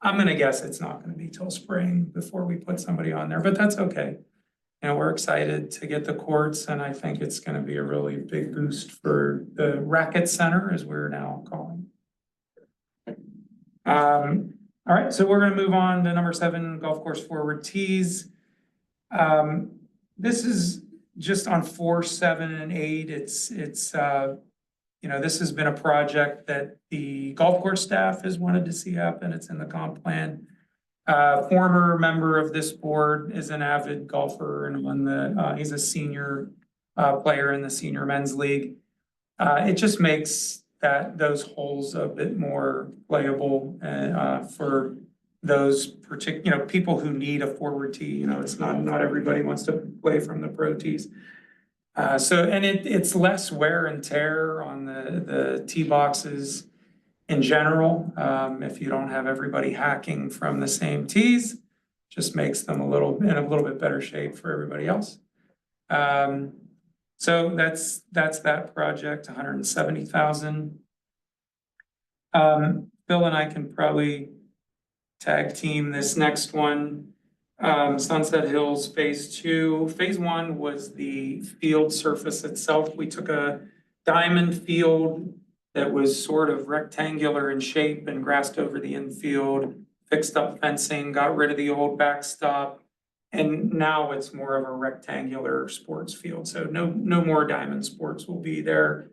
I'm gonna guess it's not gonna be till spring before we put somebody on there, but that's okay. We're excited to get the courts, and I think it's gonna be a really big boost for the racket center, as we're now calling. All right, so we're gonna move on to number 7, golf course forward tees. This is just on 4, 7, and 8. This has been a project that the golf course staff has wanted to see happen. It's in the comp plan. Former member of this board is an avid golfer and he's a senior player in the senior men's league. It just makes those holes a bit more playable for those people who need a forward tee. It's not everybody wants to play from the pro tees. It's less wear and tear on the tee boxes in general. If you don't have everybody hacking from the same tees, just makes them in a little bit better shape for everybody else. So that's that project, $170,000. Bill and I can probably tag team this next one. Sunset Hills Phase 2. Phase 1 was the field surface itself. We took a diamond field that was sort of rectangular in shape and grassed over the infield, fixed up fencing, got rid of the old backstop. And now it's more of a rectangular sports field. So no more diamond sports will be there.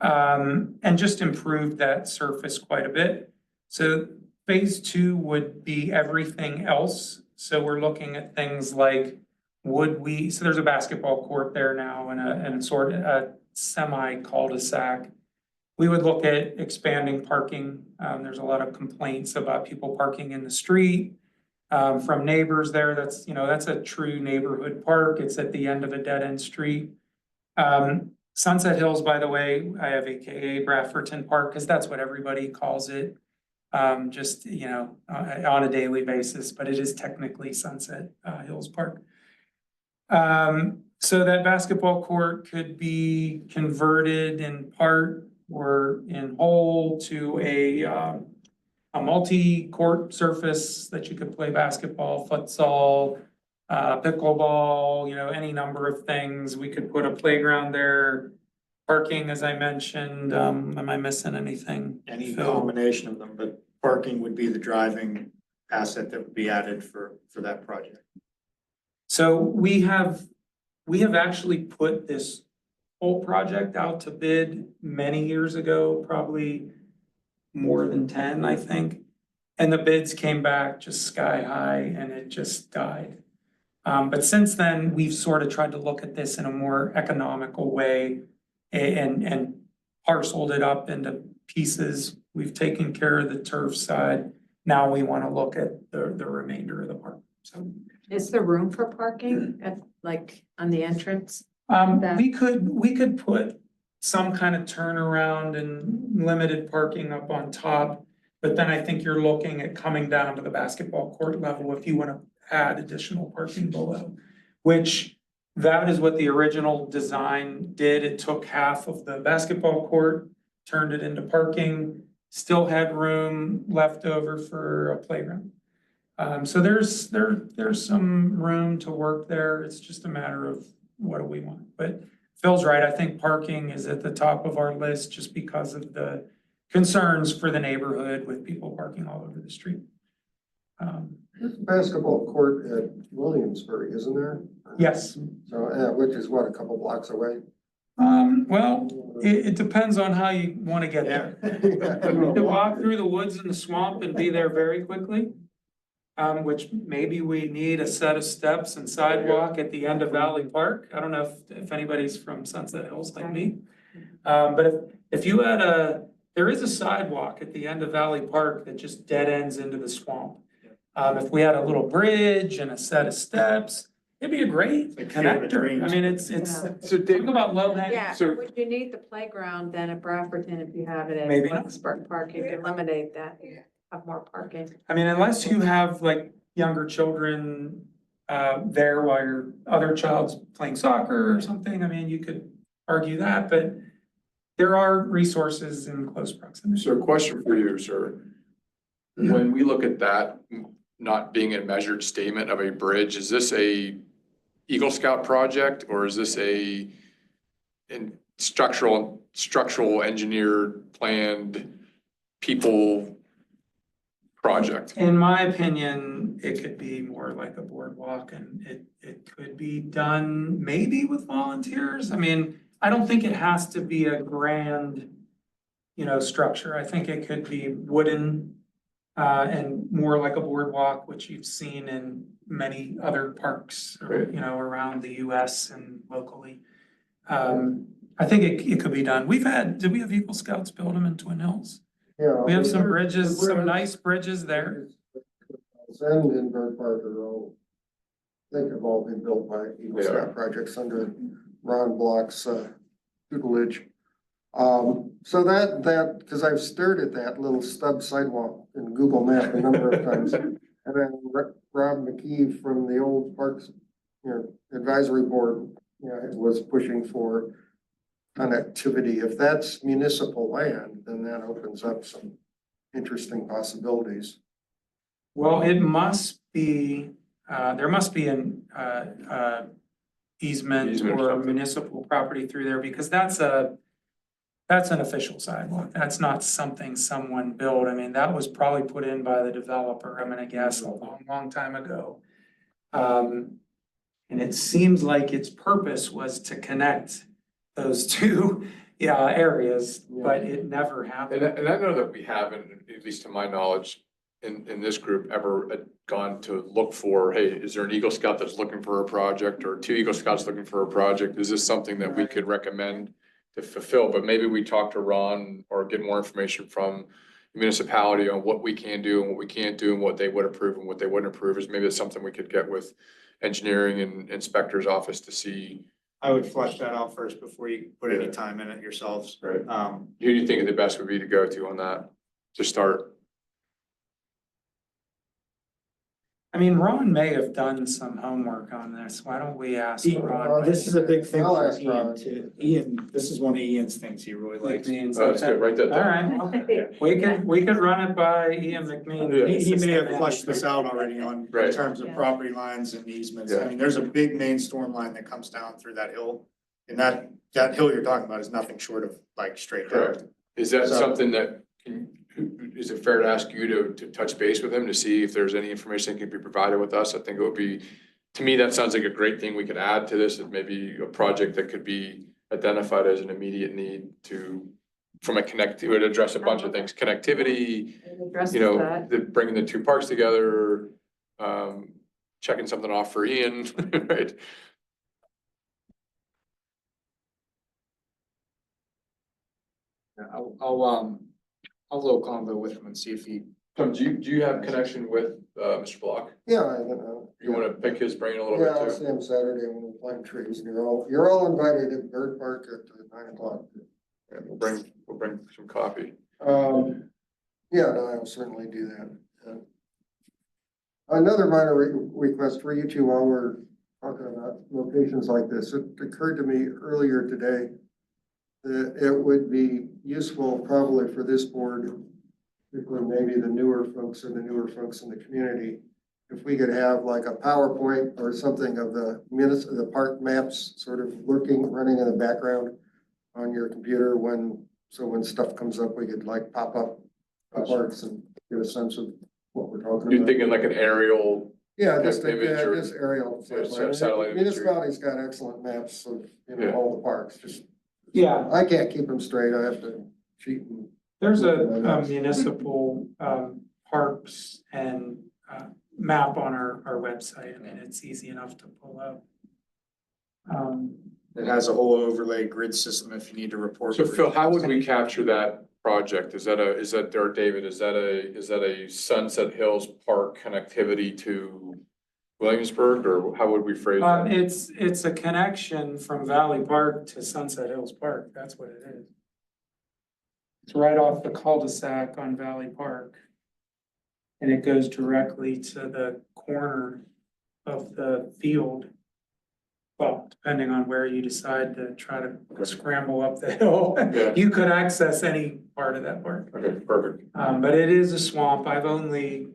And just improved that surface quite a bit. So Phase 2 would be everything else. So we're looking at things like, so there's a basketball court there now and a semi cul-de-sac. We would look at expanding parking. There's a lot of complaints about people parking in the street. From neighbors there, that's a true neighborhood park. It's at the end of a dead-end street. Sunset Hills, by the way, I have AKA Brafferton Park, because that's what everybody calls it. On a daily basis, but it is technically Sunset Hills Park. So that basketball court could be converted in part or in whole to a multi-court surface that you could play basketball, futsal, pickleball, any number of things. We could put a playground there, parking, as I mentioned. Am I missing anything? Any Phil? combination of them, but parking would be the driving asset that would be added for that project. So we have actually put this whole project out to bid many years ago, probably more than 10, I think. And the bids came back just sky high and it just died. But since then, we've sort of tried to look at this in a more economical way and parceled it up into pieces. We've taken care of the turf side. Now we want to look at the remainder of the park, so. Is there room for parking at, like, on the entrance? That- We could put some kind of turnaround and limited parking up on top. But then I think you're looking at coming down to the basketball court level if you want to add additional parking below. Which that is what the original design did. It took half of the basketball court, turned it into parking, still had room left over for a playground. So there's some room to work there. It's just a matter of what do we want, but Phil's right. I think parking is at the top of our list just because of the concerns for the neighborhood with people parking all over the street. There's a basketball court at Williamsburg, isn't there? Yes, So, which is what, a couple blocks away? well, it depends on how you want to get there. To walk through the woods and the swamp and be there very quickly. Which maybe we need a set of steps and sidewalk at the end of Valley Park. I don't know if anybody's from Sunset Hills like me. But if you had there is a sidewalk at the end of Valley Park that just dead ends into the swamp. If we had a little bridge and a set of steps, it'd be a great Like Field of connector. Dreams. I mean, it's, Yeah. So talk Dave, about low hanging. Yeah, So- would you need the playground then at Bradfordton if you have it at Maybe not. Williamsburg Park? You can eliminate that, have more parking. I mean, unless you have like younger children there while your other child's playing soccer or something, I mean, you could argue that, but there are resources in close proximity. so a question for you, sir. When we look at that not being a measured statement of a bridge, is this a Eagle Scout project or is this structural engineered planned people project? In my opinion, it could be more like a boardwalk and it could be done maybe with volunteers. I mean, I don't think it has to be a grand, structure. I think it could be wooden and more like a boardwalk, which you've seen in many other parks, Right. around the US and locally. I think it could be done. Did we have Eagle Scouts build them in Twin Hills? Yeah. We have some the bridges, some bridge- nice bridges there. And in Bird Park are all, I think have all been built by Eagle They Scout projects under Ron Block's tutelage. So that, cause I've stared at that little stub sidewalk in Google Map a number of times. And then Rob McKee from the old Parks, advisory board, was pushing for connectivity. If that's municipal land, then that opens up some interesting possibilities. Well, it must be, there must be an easement Easement or or something. municipal property through there because that's an official sidewalk. That's not something someone built. I mean, that was probably put in by the developer, I'm gonna guess, a long, long time ago. And it seems like its purpose was to connect those two, areas, but it never happened. And I know that we haven't, at least to my knowledge, in this group, ever gone to look for, hey, is there an Eagle Scout that's looking for a project or two Eagle Scouts looking for a project? Is this something that we could recommend to fulfill? But maybe we talk to Ron or get more information from the municipality on what we can do and what we can't do and what they would approve and what they wouldn't approve. Is maybe it's something we could get with engineering and inspector's office to see. I would flesh that out first before you put any time in it yourselves. Right. Who do you think the best would be to go to on that, to start? I mean, Ron may have done some homework on this. Why don't we ask Ron? This is a big thing I'll for ask Ron. Ian too. Ian, this is one of Ian's things he really likes. McMeans, Oh, that's good, write that All down. right, we could run it by Ian McMean. He may have fleshed this out already in Right. terms of Yeah. property lines and easements. I Yeah. mean, there's a big main storm line that comes down through that hill. And that hill you're talking about is nothing short of like straight down. Correct. Is that So- something that, is it fair to ask you to touch base with him to see if there's any information that can be provided with us? I think it would be, to me, that sounds like a great thing we could add to this, and maybe a project that could be identified as an immediate need from a it would address a bunch of things, connectivity, It addresses that. bringing the two parks together, checking something off for Ian, right? I'll little convo with him and see if he, Tom, do you have connection with, Mr. Block? Yeah, I don't know. You wanna pick his brain a little Yeah, I'll bit see too? him Saturday when we plant trees, and you're all invited at Bird Park at 9 o'clock. Yeah, we'll bring some coffee. Yeah, no, I'll certainly do that. Another minor request for you two while we're talking about locations like this. It occurred to me earlier today that it would be useful probably for this board, particularly maybe the newer folks and the newer folks in the community, if we could have like a PowerPoint or something of the park maps sort of running in the background on your computer when stuff comes up, we could like pop up the parks and get a sense of what we're talking You're about. thinking like an aerial, Yeah, type just image or- just aerial. Yeah, satellite imagery. Municipality's got excellent maps of, Yeah. all the parks, just, Yeah, I can't keep them straight, I have to cheat and. there's a municipal, parks and, map on our website. I mean, it's easy enough to pull up. it has a whole overlay grid system if you need to report. so Phil, how would we capture that project? Is that or David, is that a Sunset Hills Park connectivity to Williamsburg, or how would we phrase that? It's a connection from Valley Park to Sunset Hills Park. That's what it is. It's right off the cul-de-sac on Valley Park. And it goes directly to the corner of the field. Well, depending on where you decide to try to scramble up the hill, Yeah. you could access any part of that park. Okay, perfect. But it is a swamp. I've only,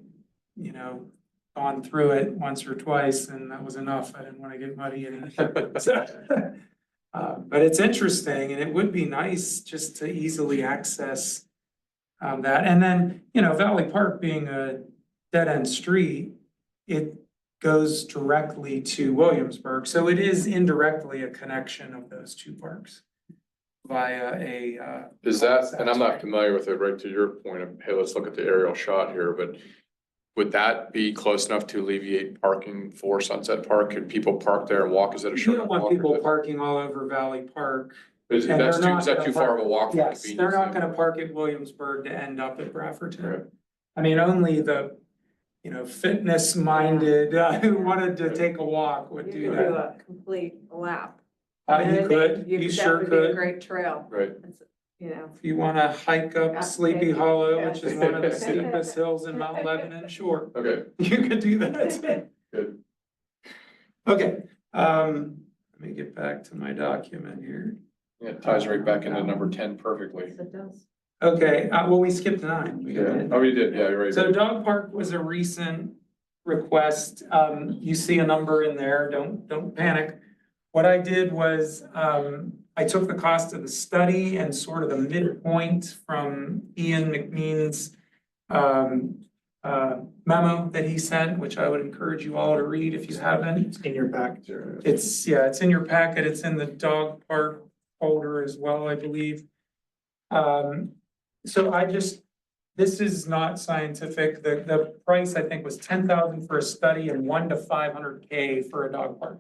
gone through it once or twice and that was enough. I didn't want to get muddy in it. But it's interesting and it would be nice just to easily access that. And then, Valley Park being a dead end street, it goes directly to Williamsburg. So it is indirectly a connection of those two parks via a, Is that, and I'm not familiar with it, right to your point of, hey, let's look at the aerial shot here, but would that be close enough to alleviate parking for Sunset Park? Could people park there and walk? Is that a you short don't walk? want or people is parking all over Valley Park. Is and that they're not too gonna far of a park- walk? for Yes, they're not convenience? gonna park at Williamsburg to end up at Bradfordton. Right. I mean, only the, fitness minded, who wanted to take a walk would You do could do that. a complete lap. You And could, you that sure would be a could. Great trail, Right. It's, If you wanna hike up Yeah. Sleepy Hollow, which is one of the Yeah. steepest hills in Mount Lebanon, sure, Okay, you could do that. good. Okay, let me get back to my document here. Yeah, it ties right back into number 10 perfectly. It does. Okay, well, we skipped 9. We Yeah, did. oh, you did, yeah, you're right. So dog park was a recent request. You see a number in there, don't panic. What I did was, I took the cost of the study and sort of the midpoint from Ian McMean's memo that he sent, which I would encourage you all to read if you haven't. In your package. It's in your packet. It's in the dog park folder as well, I believe. So this is not scientific. The price, I think, was 10,000 for a study and 1 to 500K for a dog park.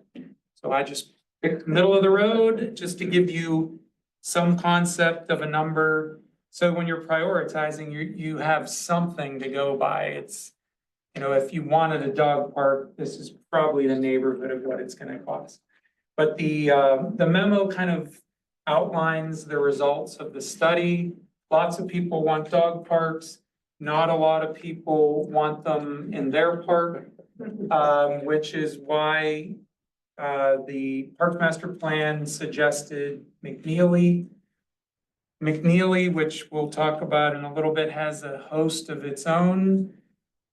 So I just picked the middle of the road just to give you some concept of a number. So when you're prioritizing, you have something to go by. It's, if you wanted a dog park, this is probably the neighborhood of what it's gonna cost. But the memo kind of outlines the results of the study. Lots of people want dog parks. Not a lot of people want them in their park, which is why the Park Master Plan suggested McNeely. McNeely, which we'll talk about in a little bit, has a host of its own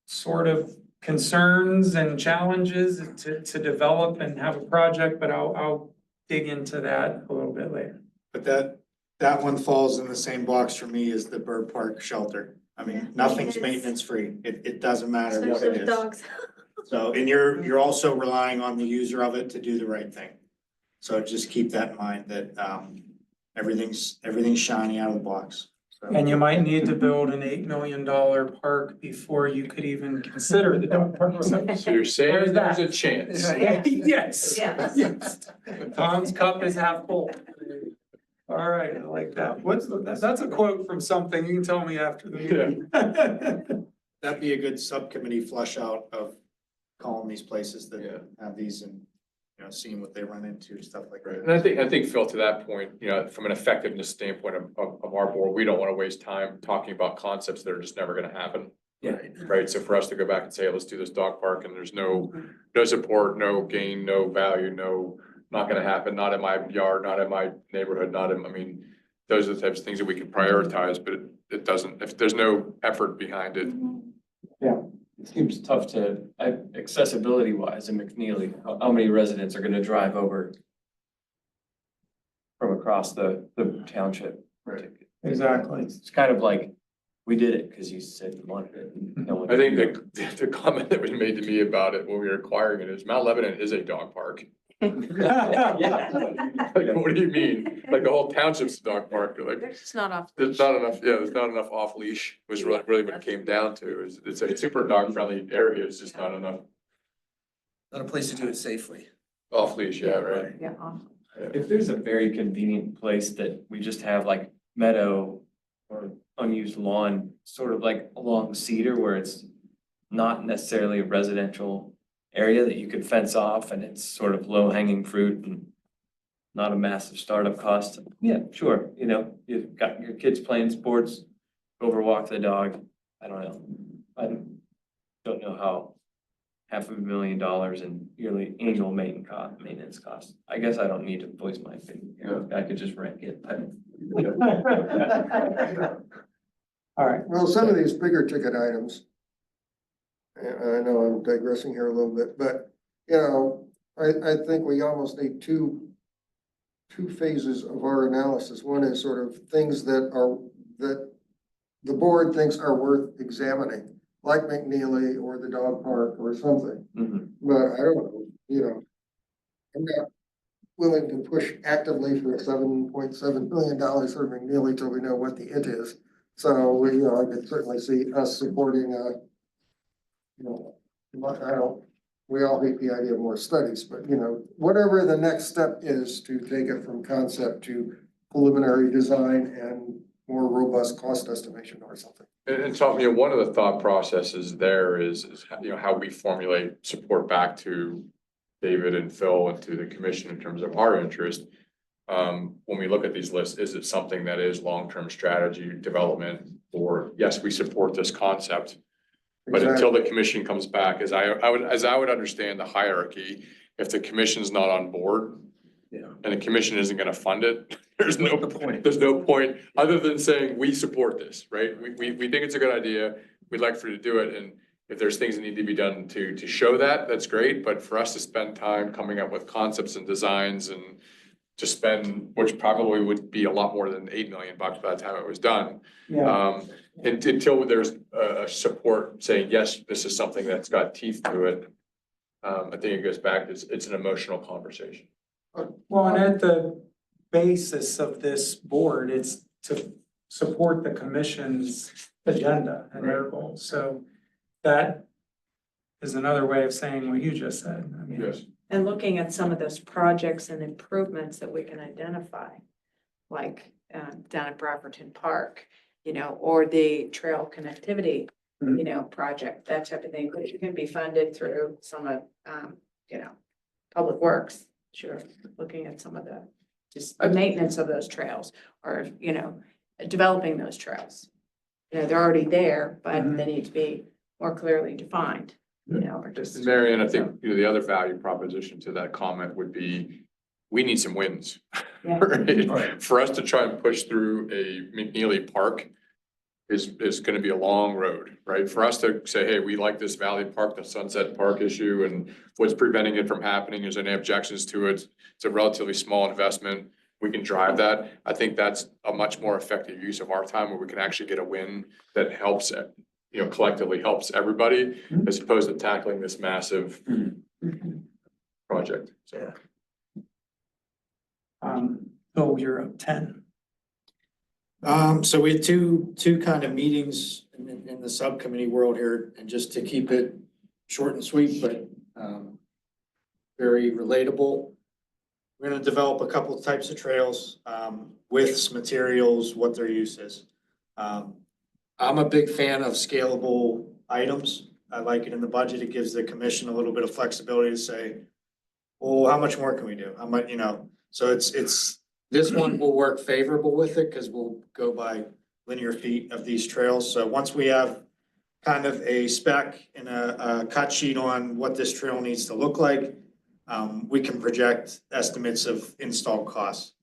sort of concerns and challenges to develop and have a project, but I'll dig into that a little bit later. But that one falls in the same box for me as the Bird Park shelter. I Yeah, mean, nothing's maintenance. maintenance free. It doesn't matter what Especially it with is. dogs. So, and you're also relying on the user of it to do the right thing. So just keep that in mind that, everything's shiny out of the box. So- And you might need to build an $8 million park before you could even consider the dog park. So you're saying There's there's that. a chance? Yes, Yes. yes. Tom's cup is half full. All right, I like that. That's a quote from something. You can tell me after the meeting. That'd be a good subcommittee flush out of calling these places Yeah. that have these and, you know, seeing what they run into, stuff like Right, that. and I think Phil, to that point, you know, from an effectiveness standpoint of our board, we don't wanna waste time talking about concepts that are just never gonna happen. Yeah. Right, so for us to go back and say, let's do this dog park, and there's no support, no gain, no value, not gonna happen, not in my yard, not in my neighborhood, I mean, those are the types of things that we can prioritize, but it doesn't, if there's no effort behind it. It seems tough to, accessibility wise in McNeely, how many residents are gonna drive over from across the township? Right. Exactly. It's kind of like, we did it because you said you wanted it. and no one- I think the comment that was made to me about it when we were acquiring it is Mount Lebanon is a dog park. Yeah. Like, what do you mean? Like the whole township's a dog park, like, There's just not off. there's not enough, there's not enough off leash was really what it came down to, is it's a super dog friendly area, it's just not enough Not a place to do it safely. off leash, yeah, right? Yeah, off. If there's a very convenient place that we just have like meadow or unused lawn, sort of like along Cedar where it's not necessarily a residential area that you could fence off and it's sort of low hanging fruit and not a massive startup cost. Yeah, sure, you know, you've got your kids playing sports, overwalk the dog. I don't know. I don't know how $500,000 in yearly annual maintenance costs. I guess I don't need to voice my opinion. here. I could just rank it. All right. Well, some of these bigger ticket items. And I know I'm digressing here a little bit, but, you know, I think we almost need two phases of our analysis. One is sort of things that the board thinks are worth examining, like McNeely or the dog park or something. Mhm. But I don't know, you know, I'm not willing to push actively for $7.7 million for McNeely till we know what the it is. So we, you know, I could certainly see us supporting, you know, we all hate the idea of more studies, but you know, whatever the next step is to take it from concept to preliminary design and more robust cost estimation or something. And so, you know, one of the thought processes there is, you know, how we formulate support back to David and Phil and to the commission in terms of our interest. When we look at these lists, is it something that is long-term strategy development, or yes, we support this concept? But until the commission comes back, as I would understand the hierarchy, if the commission's not on board. Yeah. And the commission isn't gonna fund it, there's no What's the point? there's no point, other than saying, we support this, right? We think it's a good idea, we'd like for you to do it, and if there's things that need to be done to show that, that's great, but for us to spend time coming up with concepts and designs and to spend, which probably would be a lot more than $8 million by the time it was done. Yeah. Until there's support saying, yes, this is something that's got teeth to it. I think it goes back, it's an emotional conversation. Well, and at the basis of this board, it's to support the commission's agenda and their goals. So that is another way of saying what you just said. I mean, Yes. And looking at some of those projects and improvements that we can identify, like down at Brockerton Park, you know, or the trail connectivity, Mhm. you know, project, that type of thing, which can be funded through some of, you know, Public Works. Sure, looking at some of the, just the maintenance of those trails, or, you know, developing those trails. You know, they're already there, but they need to be more clearly defined, you know, or just. Marion, I think, you know, the other value proposition to that comment would be, we need some wins. Yeah. Right? For us to try and push through a McNeely Park is gonna be a long road, right? For us to say, hey, we like this Valley Park, the Sunset Park issue, and what's preventing it from happening, is there any objections to it? It's a relatively small investment, we can drive that. I think that's a much more effective use of our time, where we can actually get a win that helps, you know, collectively helps everybody, as opposed to tackling this massive project, so. Phil, you're up 10. So we had two kind of meetings in the subcommittee world here, and just to keep it short and sweet, but very relatable. We're gonna develop a couple of types of trails, widths, materials, what their use is. I'm a big fan of scalable items. I like it in the budget. It gives the commission a little bit of flexibility to say, well, how much more can we do? How much, so it's, this one will work favorable with it because we'll go by linear feet of these trails. So once we have kind of a spec and a cut sheet on what this trail needs to look like, we can project estimates of install costs.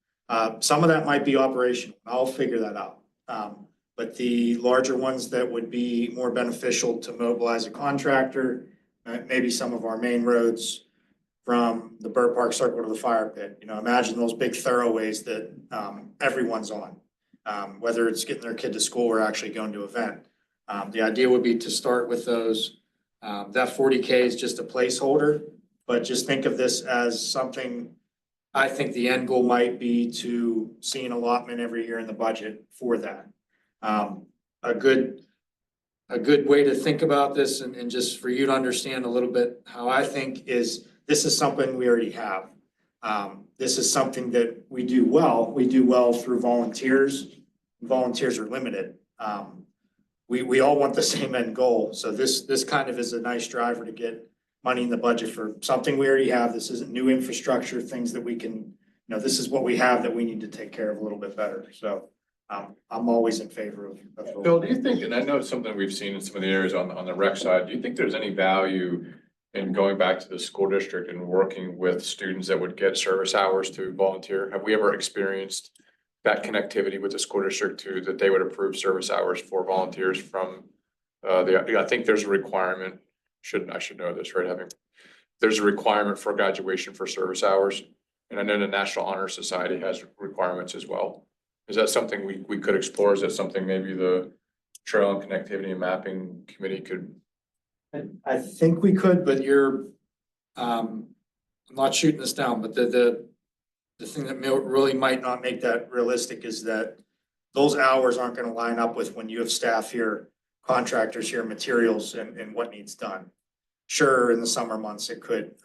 Some of that might be operational. I'll figure that out. But the larger ones that would be more beneficial to mobilize a contractor, maybe some of our main roads from the Bird Park Circle to the fire pit. Imagine those big thoroughways that everyone's on, whether it's getting their kid to school or actually going to an event. The idea would be to start with those. That 40K is just a placeholder, but just think of this as something. I think the end goal might be to see an allotment every year in the budget for that. A good way to think about this and just for you to understand a little bit how I think is this is something we already have. This is something that we do well. We do well through volunteers. Volunteers are limited. We all want the same end goal. So this kind of is a nice driver to get money in the budget for something we already have. This isn't new infrastructure, things that we can, this is what we have that we need to take care of a little bit better. So I'm always in favor of. Bill, do you think, and I know it's something we've seen in some of the areas on the rec side, do you think there's any value in going back to the school district and working with students that would get service hours to volunteer? Have we ever experienced that connectivity with the school district to that they would approve service hours for volunteers from I think there's a requirement, I should know this, right? There's a requirement for graduation for service hours. And I know the National Honor Society has requirements as well. Is that something we could explore? Is that something maybe the Trail and Connectivity and Mapping Committee could? I think we could, but I'm not shooting this down, but the thing that really might not make that realistic is that those hours aren't gonna line up with when you have staff here, contractors here, materials and what needs done. Sure, in the summer months it could,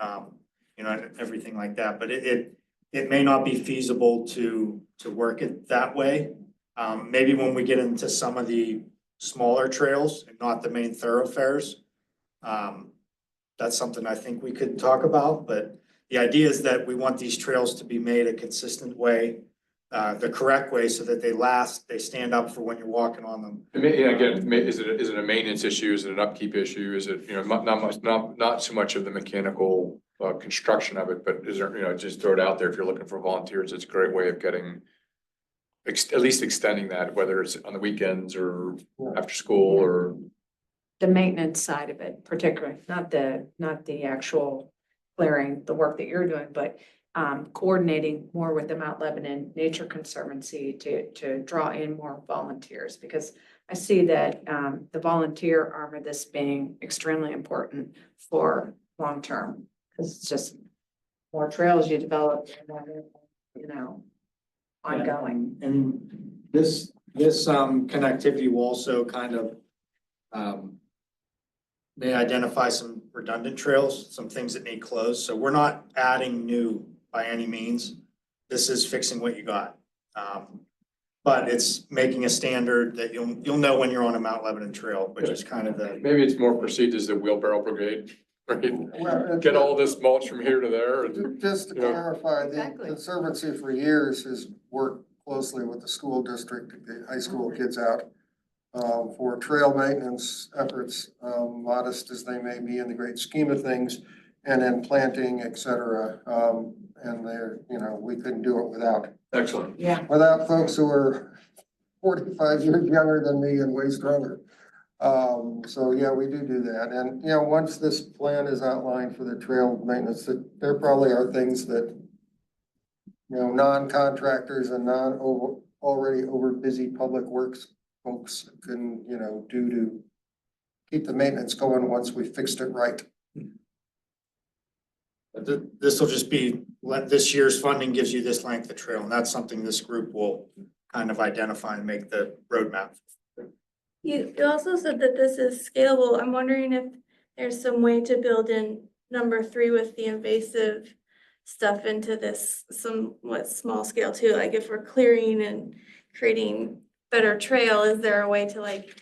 everything like that, but it may not be feasible to work it that way. Maybe when we get into some of the smaller trails and not the main thoroughfares, that's something I think we could talk about, but the idea is that we want these trails to be made a consistent way, the correct way so that they last, they stand up for when you're walking on them. Again, is it a maintenance issue? Is it an upkeep issue? Is it, not so much of the mechanical construction of it, but is there, just throw it out there. If you're looking for volunteers, it's a great way of getting, at least extending that, whether it's on the weekends or after school or. The maintenance side of it particularly, not the actual clearing, the work that you're doing, but coordinating more with the Mount Lebanon Nature Conservancy to draw in more volunteers, because I see that the volunteer arm of this being extremely important for long-term, because it's just more trails you develop, ongoing. And this connectivity will also kind of may identify some redundant trails, some things that need closed. So we're not adding new by any means. This is fixing what you got. But it's making a standard that you'll know when you're on a Mount Lebanon trail, which is kind of the. Maybe it's more perceived as the wheelbarrow brigade, right? Well, Get all this mulch from here to there. Just to clarify, the Exactly. Conservancy for years has worked closely with the school district to get high school kids out for trail maintenance efforts, modest as they may be in the great scheme of things, and then planting, et cetera. And they're, we couldn't do it Excellent. without folks who are 45 years younger than me and way stronger. So yeah, we do that. And, once this plan is outlined for the trail maintenance, that there probably are things that, non-contractors and already over busy public works folks can, do to keep the maintenance going once we fixed it right. This will just be, this year's funding gives you this length of trail, and that's something this group will kind of identify and make the roadmap. You also said that this is scalable. I'm wondering if there's some way to build in number 3 with the invasive stuff into this somewhat small scale too. Like if we're clearing and creating better trail, is there a way to like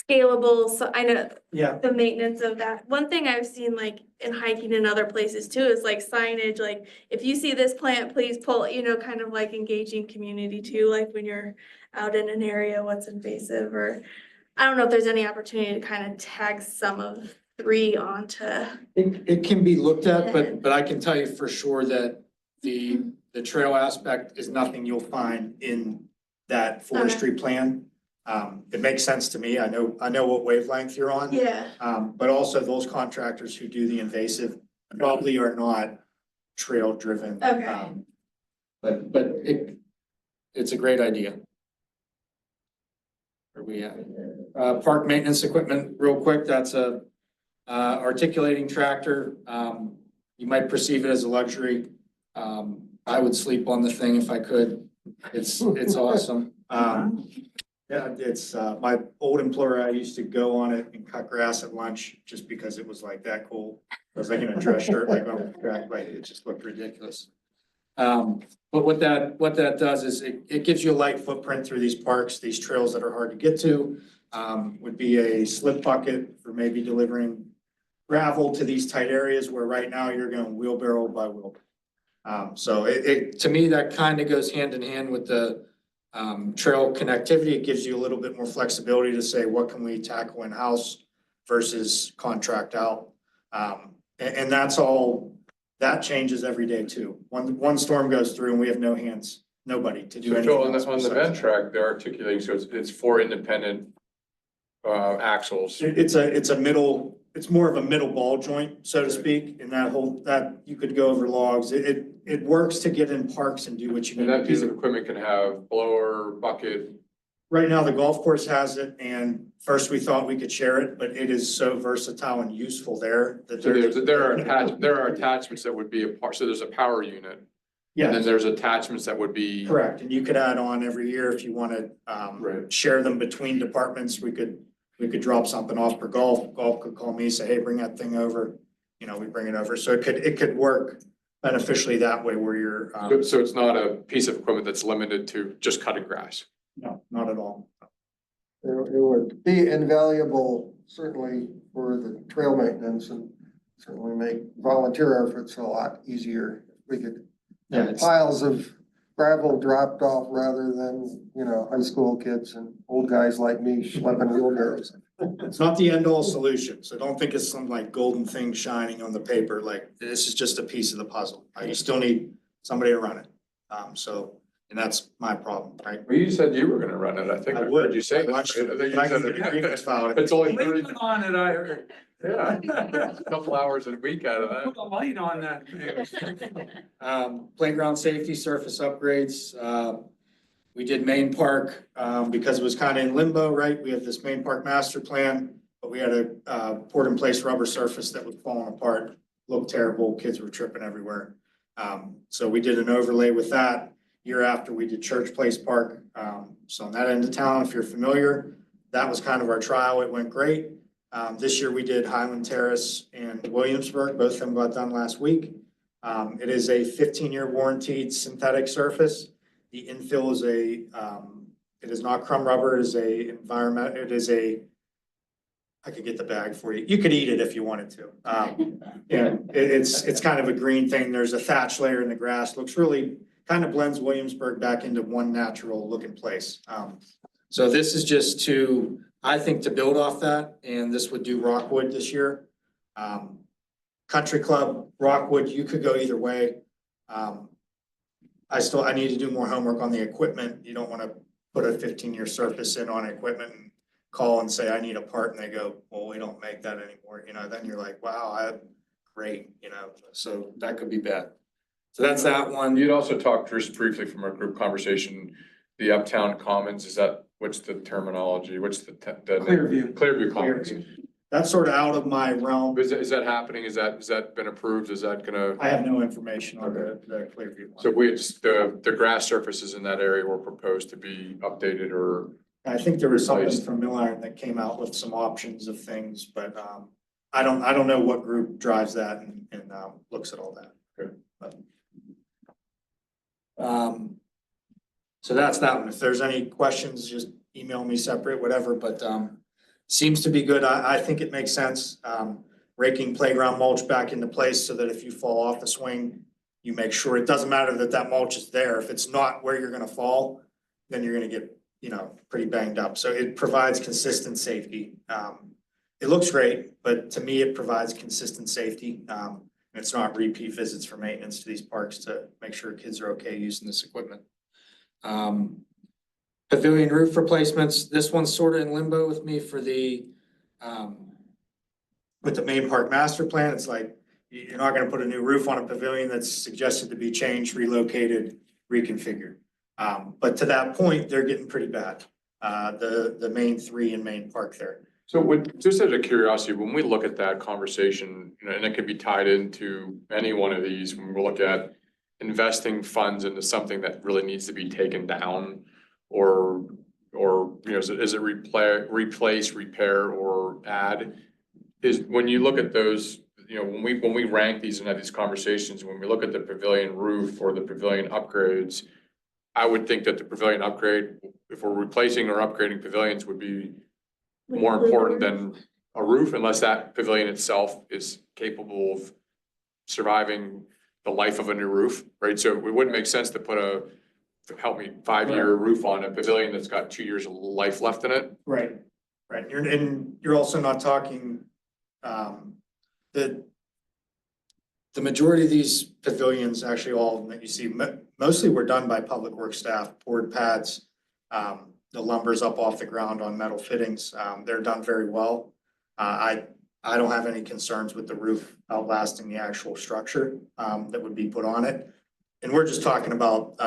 scalable? So I know Yeah, the maintenance of that. One thing I've seen like in hiking in other places too is like signage, like if you see this plant, please pull, kind of like engaging community too, like when you're out in an area, what's invasive, or I don't know if there's any opportunity to kind of tag some of 3 onto. it can be looked at, but I can tell you for sure that the trail aspect is nothing you'll find in that forestry plan. It makes sense to me. I know what wavelength you're on. Yeah, But also those contractors who do the invasive probably are not trail driven. Okay. But it's a great idea. Where we at? Park maintenance equipment, real quick, that's a articulating tractor. You might perceive it as a luxury. I would sleep on the thing if I could. It's awesome. Yeah, it's, my old employer, I used to go on it and cut grass at lunch just because it was like that cool. I was like in a dress shirt, like on the track, like it just looked ridiculous. But what that does is it gives you a light footprint through these parks, these trails that are hard to get to. Would be a slip bucket for maybe delivering gravel to these tight areas where right now you're going wheelbarrow by wheelbarrow. So to me, that kind of goes hand in hand with the trail connectivity. It gives you a little bit more flexibility to say, what can we tackle in-house versus contract out? And that's all, that changes every day too. One storm goes through and we have no hands, nobody to do So anything. Phil, on else the besides vent that. track, they're articulating, so it's 4 independent axles. It's a middle, it's more of a middle ball joint, so to speak, in that you could go over logs. It works to get in parks and do what you And need that to piece of do. equipment can have blower, bucket. Right now, the golf course has it, and first we thought we could share it, but it is so versatile and useful there that So there are attachments that would be a part, so there's a power unit. And then Yes, there's attachments that would be. correct, and you could add on every year if you wanted, Right. share them between departments. We could drop something off for golf. Golf could call me, say, hey, bring that thing over. We bring it over. So it could work beneficially that way where you're, So it's not a piece of equipment that's limited to just cutting grass. no, not at all. It would be invaluable, certainly for the trail maintenance and certainly make volunteer efforts a lot easier. If we could Yeah, have piles of gravel dropped off rather than, high school kids and old guys like me schlepping wheelbarrows. it's not the end all solution. So don't think it's some like golden thing shining on the paper. Like this is just a piece of the puzzle. You still need somebody to run it. And that's my problem, right? Well, you said you were gonna run it, I think I heard you say I that. watched I it. think you I can said get a grievance filed. It's only 30, Leave it on it, I heard. yeah, a couple hours a week out of Put that. a light on that thing. Playground safety surface upgrades. We did Main Park, because it was kind of in limbo, right? We have this Main Park master plan, but we had a poured in place rubber surface that was falling apart, looked terrible, kids were tripping everywhere. So we did an overlay with that. Year after we did Church Place Park. So on that end of town, if you're familiar, that was kind of our trial. It went great. This year we did Highland Terrace and Williamsburg. Both of them got done last week. It is a 15-year warranted synthetic surface. The infill is it is not crumb rubber. It is I could get the bag for you. You could eat it if you wanted to. It's kind of a green thing. There's a thatch layer in the grass. Looks really kind of blends Williamsburg back into one natural looking place. So this is just I think to build off that, and this would do Rockwood this year. Country Club, Rockwood, you could go either way. I need to do more homework on the equipment. You don't want to put a 15-year surface in on equipment and call and say, I need a part, and they go, well, we don't make that anymore. Then you're like, wow, great, so that could be bad. So that's that one. You'd also talked just briefly from our group conversation, the Uptown Commons, what's the terminology? What's the Clearview. Clearview Commons. That's sort of out of my realm. Is that happening? Is that been approved? Is that gonna? I have no information on the Clearview one. So the grass surfaces in that area were proposed to be updated or? I think there was something from Milliron that came out with some options of things, but I don't know what group drives that and looks at all that. Good. So that's that one. If there's any questions, just email me separate, whatever, but, seems to be good. I think it makes sense. Raking playground mulch back into place so that if you fall off the swing, you make sure it doesn't matter that that mulch is there. If it's not where you're gonna fall, then you're gonna get, pretty banged up. So it provides consistent safety. It looks great, but to me, it provides consistent safety. It's not repeat visits for maintenance to these parks to make sure kids are okay using this equipment. Pavilion roof replacements, this one's sort of in limbo with me for with the main park master plan. It's like, you're not gonna put a new roof on a pavilion that's suggested to be changed, relocated, reconfigured. But to that point, they're getting pretty bad. The main three in Main Park there. So just out of curiosity, when we look at that conversation, and it could be tied into any one of these, when we look at investing funds into something that really needs to be taken down, or is it replace, repair, or add? Is when you look at those, when we rank these and have these conversations, when we look at the pavilion roof or the pavilion upgrades, I would think that the pavilion upgrade, if we're replacing or upgrading pavilions, would be more important than a roof, unless that pavilion itself is capable of surviving the life of a new roof, right? So it wouldn't make sense to put a 5-year roof on a pavilion that's got 2 years of life left in it. Right. You're also not talking, the majority of these pavilions, actually all of them that you see, mostly were done by public works staff, poured pads. The lumber's up off the ground on metal fittings. They're done very well. I don't have any concerns with the roof outlasting the actual structure, that would be put on it. And we're just talking about,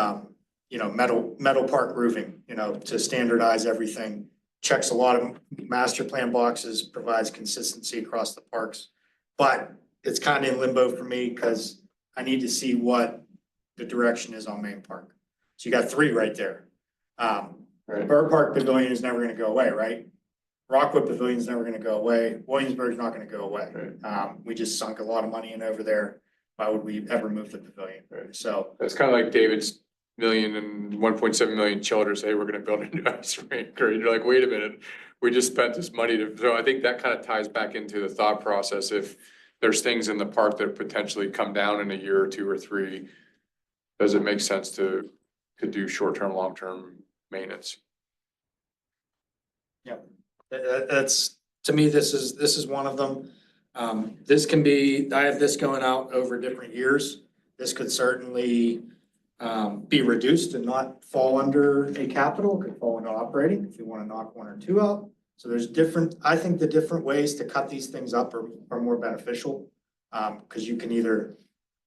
metal park roofing, to standardize everything. Checks a lot of master plan boxes, provides consistency across the parks. But it's kind of in limbo for me because I need to see what the direction is on Main Park. So you got 3 right there. Bird Park Pavilion is never gonna go away, right? Rockwood Pavilion is never gonna go away. Williamsburg's not gonna go away. We just sunk a lot of money in over there. Why would we ever move the pavilion? So It's kind of like David's 1.7 million children say, we're gonna build a new ice rink, or you're like, wait a minute, we just spent this money so I think that kind of ties back into the thought process. If there's things in the park that potentially come down in a year or 2 or 3, does it make sense to do short-term, long-term maintenance? that's, to me, this is one of them. This can be, I have this going out over different years. This could certainly be reduced and not fall under a capital, it could fall into operating if you want to knock 1 or 2 out. So there's I think the different ways to cut these things up are more beneficial. Because you can either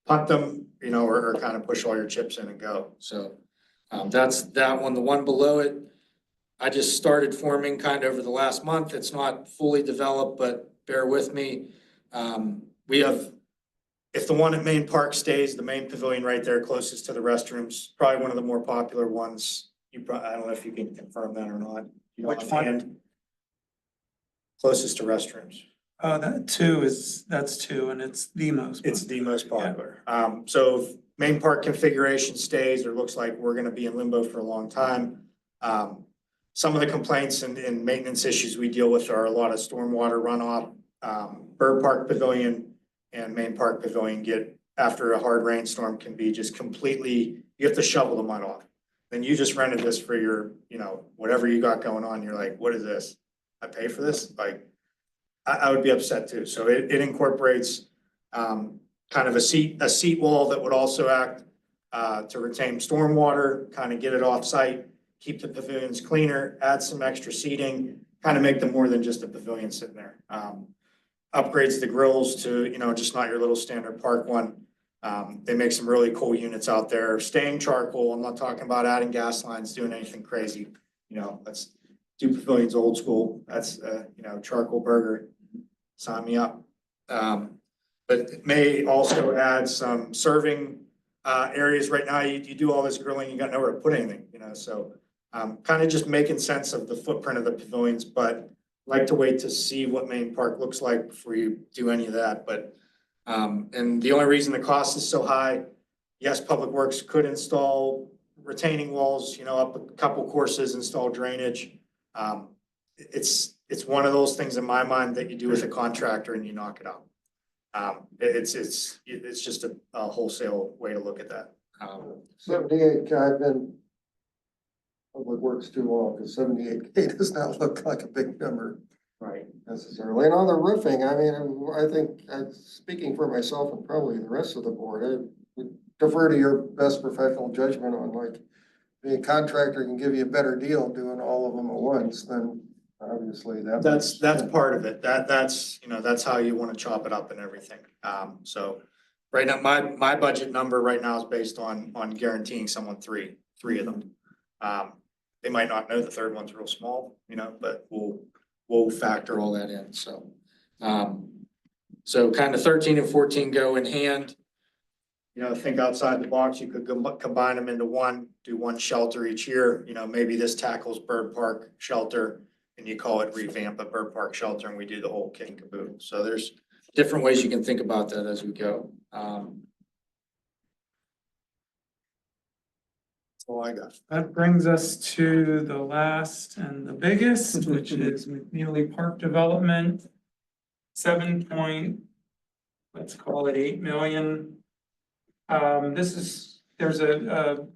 punt them, or kind of push all your chips in and go. So that's that one. The one below it, I just started forming kind of over the last month. It's not fully developed, but bear with me. We have, if the one at Main Park stays, the main pavilion right there closest to the restrooms, probably one of the more popular ones. I don't know if you can confirm that or not. Which one? Closest to restrooms. That's 2, and it's the most. It's the most popular. So if Main Park configuration stays or looks like we're gonna be in limbo for a long time. Some of the complaints and maintenance issues we deal with are a lot of stormwater runoff. Bird Park Pavilion and Main Park Pavilion after a hard rainstorm can be just completely, you have to shovel the mud off. Then you just rented this for your, whatever you got going on, you're like, what is this? I pay for this? Like, I would be upset too. So it incorporates kind of a seat wall that would also act to retain stormwater, kind of get it off site, keep the pavilions cleaner, add some extra seating, kind of make them more than just a pavilion sitting there. Upgrades the grills to, just not your little standard park one. They make some really cool units out there. Staying charcoal. I'm not talking about adding gas lines, doing anything crazy. Let's do pavilions old school. That's charcoal burger. Sign me up. But it may also add some serving areas. Right now, you do all this grilling, you got nowhere to put anything, so kind of just making sense of the footprint of the pavilions, but like to wait to see what Main Park looks like before you do any of that. But and the only reason the cost is so high, yes, Public Works could install retaining walls, up a couple courses, install drainage. It's one of those things in my mind that you do with a contractor and you knock it out. It's just a wholesale way to look at that. 78K, I've been Public Works too long, because 78K does not look like a big number Right. necessarily. And on the roofing, I mean, I think, speaking for myself and probably the rest of the board, I would defer to your best professional judgment on like, being a contractor can give you a better deal doing all of them at once, then obviously That's part of it. That's how you want to chop it up and everything. So right now, my budget number right now is based on guaranteeing someone three of them. They might not know the third one's real small, but we'll factor all that in, so. So kind of 13 and 14 go in hand. Think outside the box, you could combine them into one, do one shelter each year, maybe this tackles Bird Park shelter. And you call it revamp a Bird Park shelter, and we do the whole kit and caboodle. So there's different ways you can think about that as we go. That's all I got. That brings us to the last and the biggest, which is McNeely Park Development. 8 million. There's a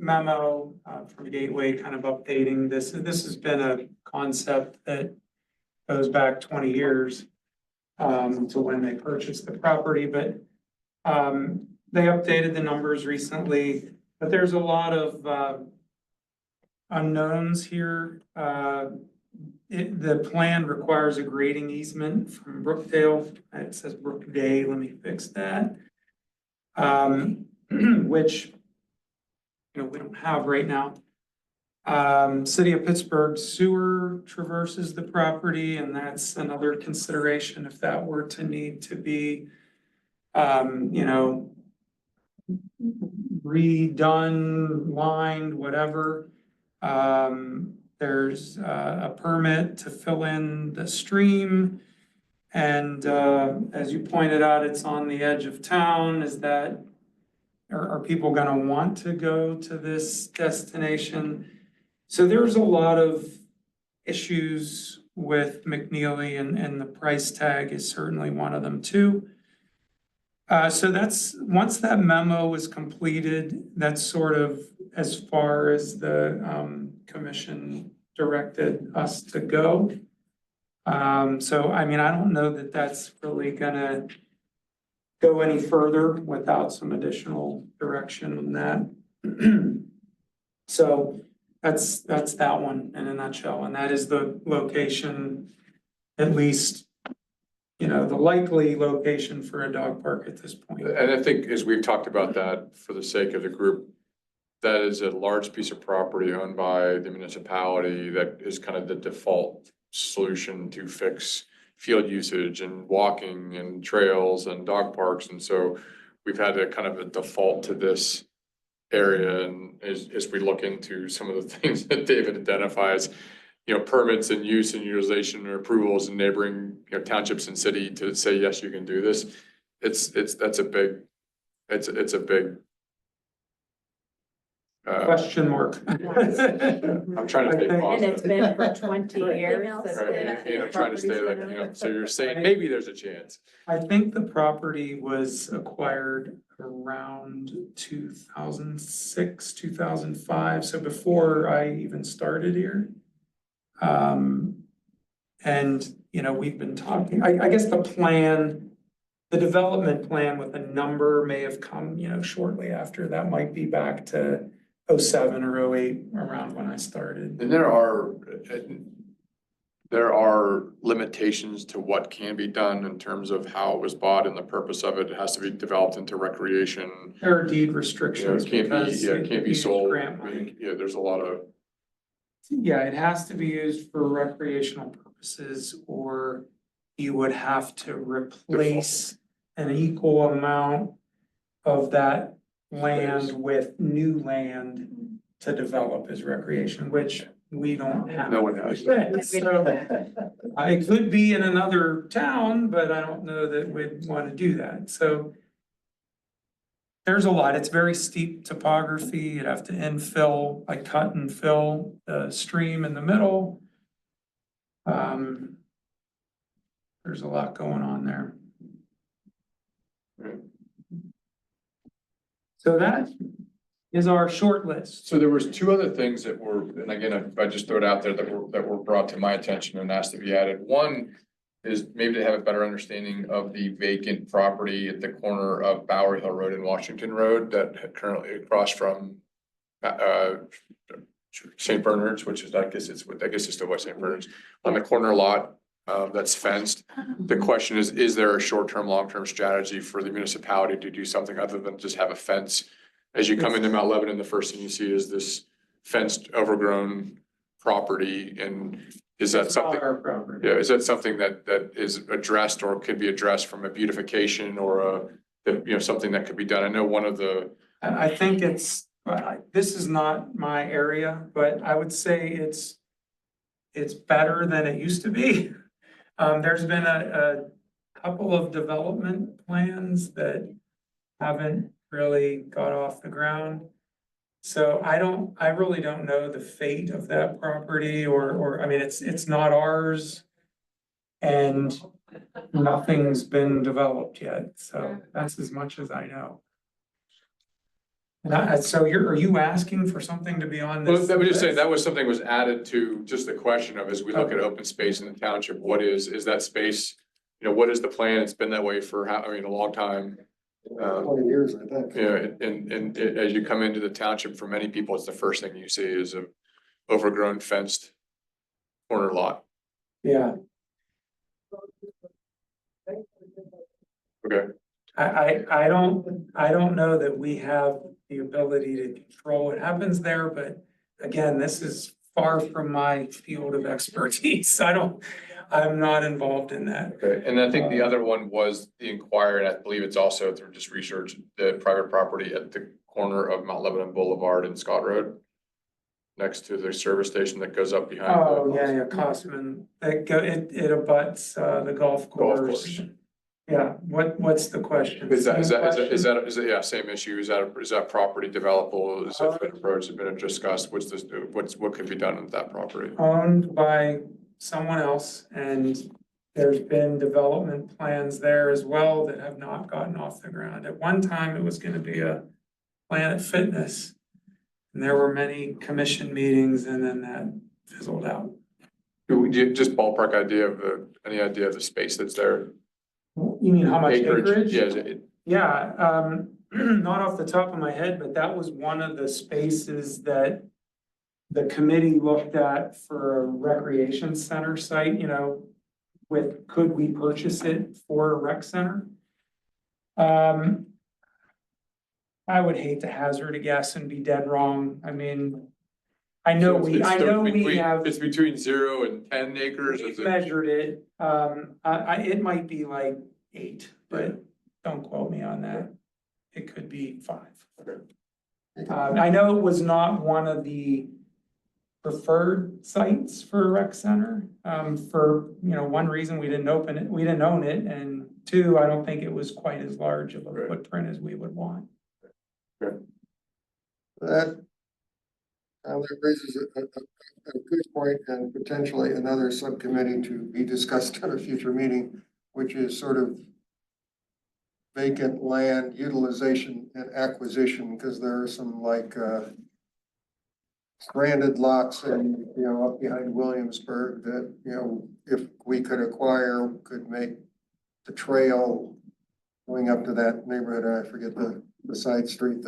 memo from Gateway kind of updating this. This has been a concept that goes back 20 years to when they purchased the property, but they updated the numbers recently, but there's a lot of unknowns here. The plan requires a grading easement from Brookdale. It says Brookday, let me fix that. Which we don't have right now. City of Pittsburgh sewer traverses the property, and that's another consideration if that were to need to be, redone, lined, whatever. There's a permit to fill in the stream. And as you pointed out, it's on the edge of town. Are people gonna want to go to this destination? So there's a lot of issues with McNeely, and the price tag is certainly one of them too. So once that memo is completed, that's sort of as far as the commission directed us to go. So I mean, I don't know that that's really gonna go any further without some additional direction on that. So that's that one in a nutshell, and that is the location, at least, the likely location for a dog park at this point. And I think as we've talked about that for the sake of the group, that is a large piece of property owned by the municipality that is kind of the default solution to fix field usage and walking and trails and dog parks. And so we've had a kind of a default to this area. And as we look into some of the things that David identifies, permits and use and utilization and approvals in neighboring townships and city to say, yes, you can do this. It's a big Question mark. I'm trying to stay And And it's positive. been for 20 years. Right, I'm trying to stay like, so you're saying maybe there's a chance. I think the property was acquired around 2006, 2005, so before I even started here. And, we've been talking, I guess the development plan with a number may have come, shortly after. That might be back to 07 or 08, around when I started. And there are limitations to what can be done in terms of how it was bought and the purpose of it. It has to be developed into recreation. There are deed It restrictions. can't because be used sold. grant money. There's a lot of. Yeah, it has to be used for recreational purposes, or you would have to replace an equal amount of that land with new land to develop as recreation, which we don't have. No one has. So, it could be in another town, but I don't know that we'd want to do that, so. there's a lot. It's very steep topography. You'd have to infill, like cut and fill the stream in the middle. There's a lot going on there. Right. So that is our short list. So there was two other things that were, and again, I just throw it out there that were brought to my attention and asked to be added. One is maybe to have a better understanding of the vacant property at the corner of Bower Hill Road and Washington Road that had currently across from St. Bernard's, which is, I guess it's still West St. Bernard's, on the corner lot that's fenced. The question is there a short-term, long-term strategy for the municipality to do something other than just have a fence? As you come into Mount Lebanon, the first thing you see is this fenced, overgrown property, and is that something? Our property. Yeah, is that something that is addressed or could be addressed from a beautification or something that could be done? I know one of the, I think this is not my area, but I would say it's better than it used to be. There's been a couple of development plans that haven't really got off the ground. So I really don't know the fate of that property or, I mean, it's not ours. And nothing's been developed yet, so that's as much as I know. And so are you asking for something to be on well, this? I was just saying, that was something was added to just the question of, as we look at open space in the township, what is that space? What is the plan? It's been that way for a long time. 20 years, I think. And as you come into the township, for many people, it's the first thing you see is a overgrown fenced corner lot. Yeah, Okay, I don't know that we have the ability to control what happens there, but again, this is far from my field of expertise. I'm not involved in that. okay. And I think the other one was the Inquirer, and I believe it's also through just research, the private property at the corner of Mount Lebanon Boulevard and Scott Road. Next to the service station that goes up behind. Oh, yeah, Cosman, it abuts, the golf course. Yeah, what's the question? Is that, Same yeah, same issue. Is that property developable? Is it been approached, has been discussed? What could be done with that property? owned by someone else, and there's been development plans there as well that have not gotten off the ground. At one time, it was gonna be a Planet Fitness. And there were many commission meetings and then that fizzled out. Do you just ballpark idea of any idea of the space that's there? You mean how much acreage? Yeah, is it- Yeah, not off the top of my head, but that was one of the spaces that the committee looked at for a recreation center site, could we purchase it for a rec center? I would hate to hazard a guess and be dead wrong. I mean, I know we have. It's between 0 and 10 acres. We've Is it? measured it, it might be like 8, but don't quote me on that. It could be 5. I know it was not one of the preferred sites for a rec center. For, one reason we didn't open it, we didn't own it, and 2, I don't think it was quite as large of a Right. footprint as we would want. That raises a good point and potentially another subcommittee to be discussed at a future meeting, which is sort of vacant land utilization and acquisition, because there are some stranded lots and, up behind Williamsburg that, if we could acquire, could make the trail going up to that neighborhood, and I forget the side street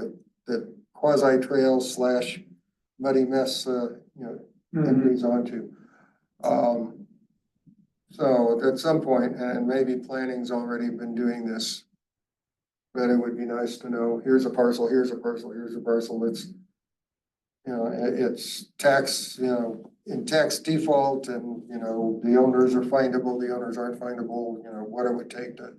that quasi trail / muddy mess, entries onto. So at some point, and maybe planning's already been doing this, but it would be nice to know, here's a parcel, here's a parcel, here's a parcel. It's, it's tax, in tax default, and, the owners are findable, the owners aren't findable, what it would take to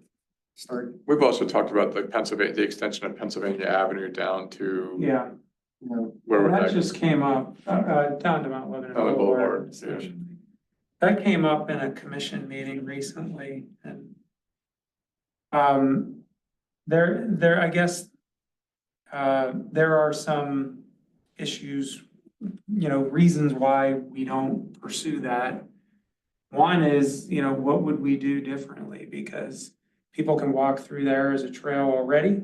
start, We've also talked about the extension of Pennsylvania Avenue down to. Yeah, Where would that that? just came up, down to Mount Lebanon Mount Lebanon Boulevard. Boulevard, yeah. essentially. That came up in a commission meeting recently, and I guess There are some issues, reasons why we don't pursue that. One is, what would we do differently? Because people can walk through there as a trail already.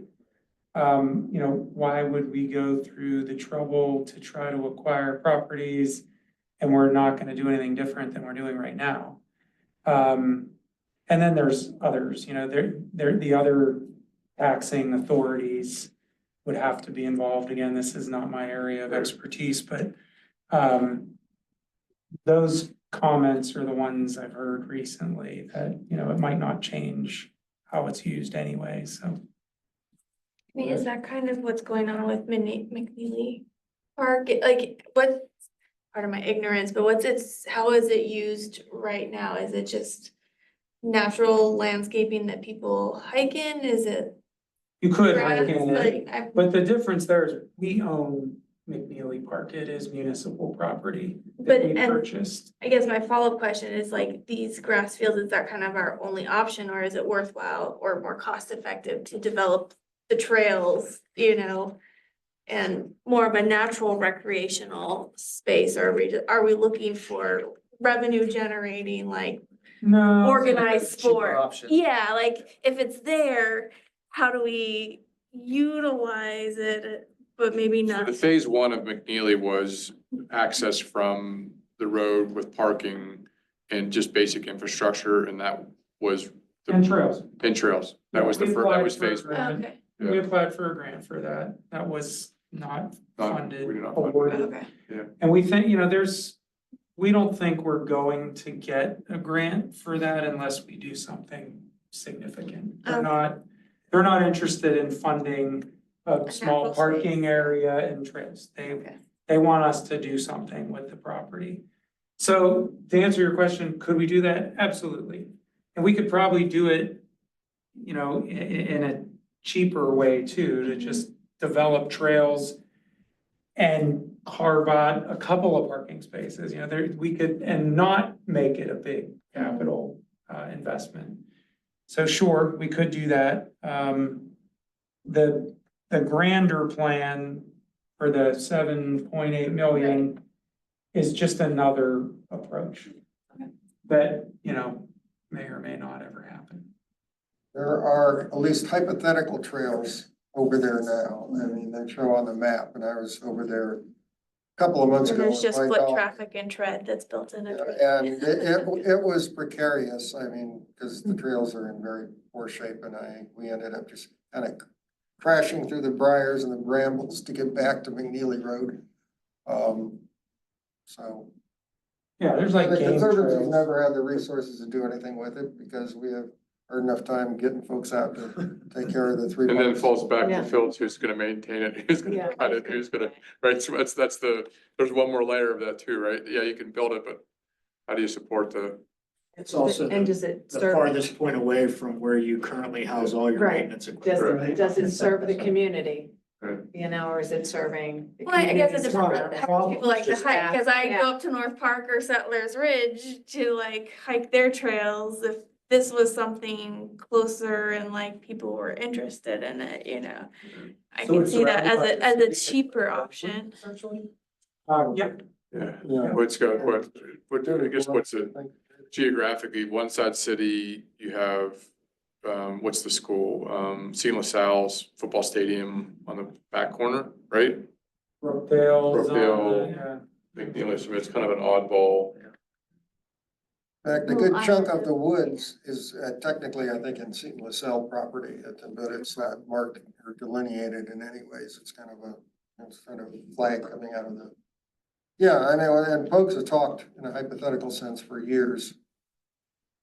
Why would we go through the trouble to try to acquire properties and we're not gonna do anything different than we're doing right now? And then there's others, the other taxing authorities would have to be involved. Again, this is not my area of expertise, but those comments are the ones I've heard recently that, it might not change how it's used anyway, so. I mean, is that kind of what's going on with McNeely Park? Like, what, part of my ignorance, but how is it used right now? Is it just natural landscaping that people hike in? Is it You could grass? hike in it, Like, but the difference there is we own McNeely Park. It is municipal property But- that we and- purchased. I guess my follow-up question is like, these grass fields, is that kind of our only option, or is it worthwhile or more cost-effective to develop the trails, and more of a natural recreational space? Or are we looking for revenue generating, like No. organized Cheaper sport? option. Yeah, like if it's there, how do we utilize it, but maybe So not? the phase one of McNeely was access from the road with parking and just basic infrastructure, and that was. the- And trails. And trails. That was the We first, that applied was for a phase one. grant. Okay, We Yeah. applied for a grant for that. That was not funded. we did not fund it. awarded. okay. And we think, we don't think we're going to get a grant for that unless we do something significant. Okay. They're not interested in funding a small natural parking space. area and trails. Okay. They want us to do something with the property. So to answer your question, could we do that? Absolutely. And we could probably do it, in a cheaper way too, to just develop trails and carve out a couple of parking spaces, we could, and not make it a big capital investment. So sure, we could do that. The grander plan for the 7.8 million is just another approach. Okay. That, may or may not ever happen. There are at least hypothetical trails over there now. I mean, they show on the map, and I was over there a couple of months And ago. there's just with my foot dog. traffic and tread that's built in it. And it was precarious. I mean, because the trails are in very poor shape, and we ended up just kind of crashing through the briars and the brambles to get back to McNeely Road. So. Yeah, there's like The game Conservatives trails. never had the resources to do anything with it because we have heard enough time getting folks out to take care of the three. And then it parks. falls back Yeah. to Phil, who's gonna maintain it, who's Yeah. gonna cut it, who's gonna, right, so that's there's one more layer of that too, right? Yeah, you can build it, but how do you support the? It's also And the does it the serve, farthest point away from where you currently house all your Right. maintenance does equipment. does it serve the community? Right. Or is it serving? the Well, I guess it communities depends around on it? how people like to Just hike, cause I yeah. go up to North Park or Settlers Ridge to like hike their trails. If this was something closer and like people were interested in it, I So can it's see that surrounded as by a the city, cheaper option. Essentially. Yeah, Yeah, Yeah. what's got, I guess what's it geographically, one side city, you have, what's the school? St. LaSalle's football stadium on the back corner, right? Brookdale's on Brookdale. the, McNeely, so it's kind of an oddball. In fact, a Well, good I chunk have of the woods is technically, I think, in Seton LaSalle property, but it's not marked or delineated in any ways. It's kind of a flag coming out of the. Yeah, I know, and folks have talked in a hypothetical sense for years.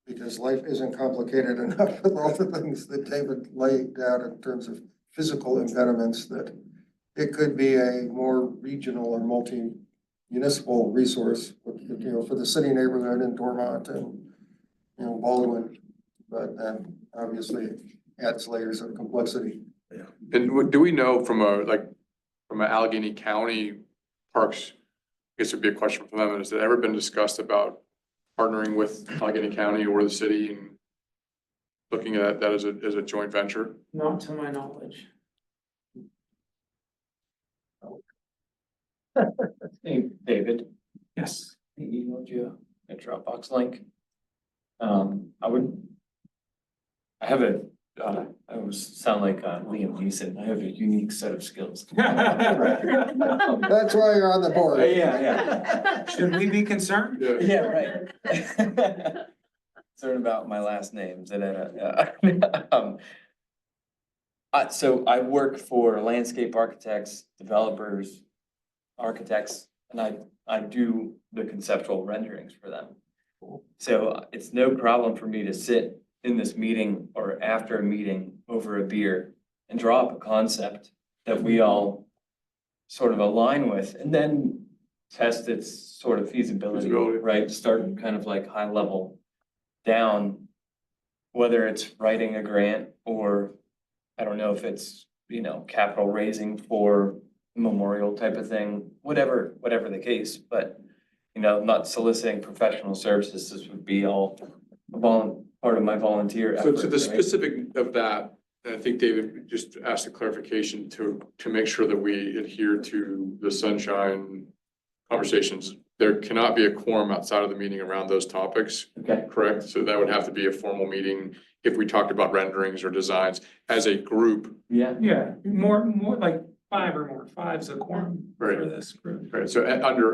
Because life isn't complicated enough with all the things that David laid out in terms of physical impediments, that it could be a more regional or multi-municipal resource, for the city neighborhood in Dormont and, Baldwin. But obviously it adds layers of complexity. And do we know from an Allegheny County parks, I guess it'd be a question for them, has it ever been discussed about partnering with Allegheny County or the city and looking at that as a joint venture? not to my knowledge. Hey, David, Yes. I emailed you a Dropbox link. I have a, I was sound like Liam Neeson. I have a unique set of skills. That's why you're on the board. Yeah. Should we be concerned? Yeah, right. Concerned about my last names and so I work for landscape architects, developers, architects, and I do the conceptual renderings for them. So it's no problem for me to sit in this meeting or after a meeting over a beer and draw up a concept that we all sort of align with and then test its sort of feasibility, Feasibility. right? Start kind of like high level down, whether it's writing a grant or I don't know if it's, capital raising for memorial type of thing, whatever the case, but not soliciting professional services, this would be all part of my volunteer So effort, to the right? specific of that, I think David just asked a clarification to make sure that we adhere to the sunshine conversations. There cannot be a quorum outside of the meeting around those topics, Okay, correct? So that would have to be a formal meeting if we talked about renderings or designs as a group. yeah, Yeah, more like five or more. Five's a quorum for Right. this group. Right, so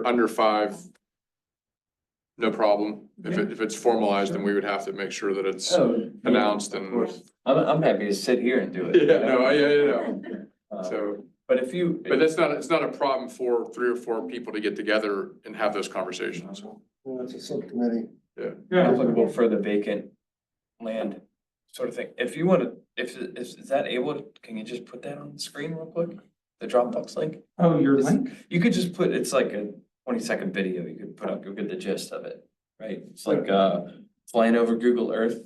under five, no problem. If it's formalized, then we would have to make sure that it's oh. yeah, announced of and. course. I'm happy to sit here and do it. Yeah, no, yeah. So, But if you. but it's not a problem for 3 or 4 people to get together and have those conversations. It's a subcommittee. Yeah. Applicable for the vacant land sort of thing. If you wanna, if is that able, can you just put that on the screen real quick? The Dropbox link? Oh, your link? You could just put, it's like a 20-second video you could put up, you'll get the gist of it, right? It's like flying over Google Earth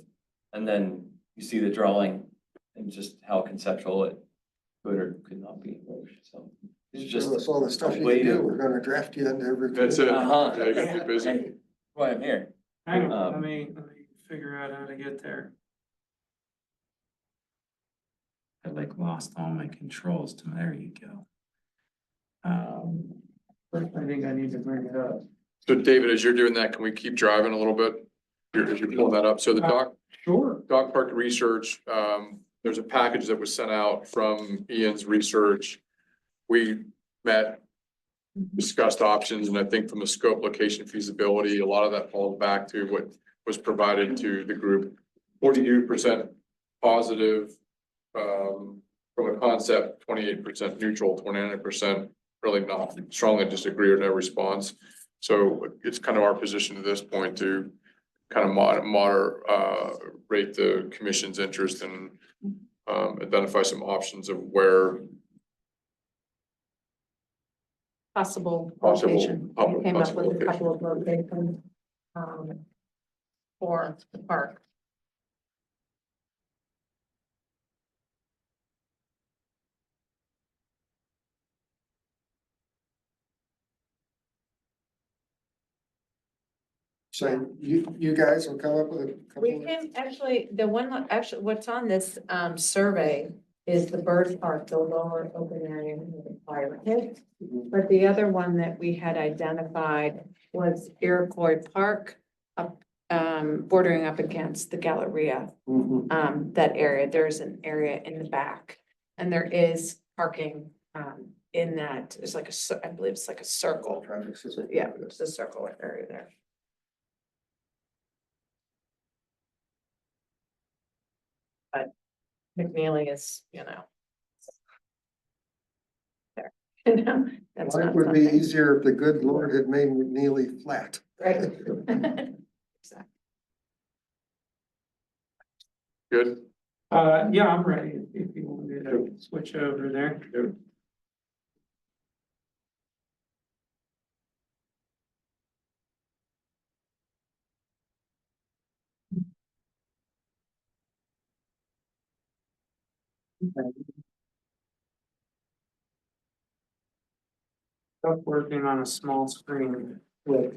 and then you see the drawing and just how conceptual it could or could not be. So it's just That's all the stuff a you way can do. to. We're gonna draft you into every. That's it. Uh-huh. Yeah, you gotta get busy. Hey, why I'm here. Hang on, Um, let me figure out how to get there. I like lost all my controls to, there you go. First, I think I need to bring it up. So David, as you're doing that, can we keep driving a little bit? As you're pulling that up, so the Sure. dog park research, there's a package that was sent out from Ian's research. We met, discussed options, and I think from the scope, location, feasibility, a lot of that falls back to what was provided to the group. 42% positive, from a concept, 28% neutral, 29% really not strongly disagree or no response. So it's kind of our position at this point to kind of moderate the commission's interest and identify some options of where Possible Possible- location. possible- We came up possible with a couple of locations, for the park. So you guys will come up with a couple. We can actually, actually, what's on this survey is the bird park, the lower open area with the fire pit. But the other one that we had identified was Iroquois Park, up bordering up against the Galleria. Mhm. That area, there's an area in the back, and there is parking in that, it's like I believe it's like a circle. Traffic system. Yeah, it's a circle area there. But McNeely is, there. That's Life not would be something. easier if the good Lord had made McNeely flat. Right. Exactly. good. Yeah, I'm ready if you want me to switch over there. Stuff working on a small screen with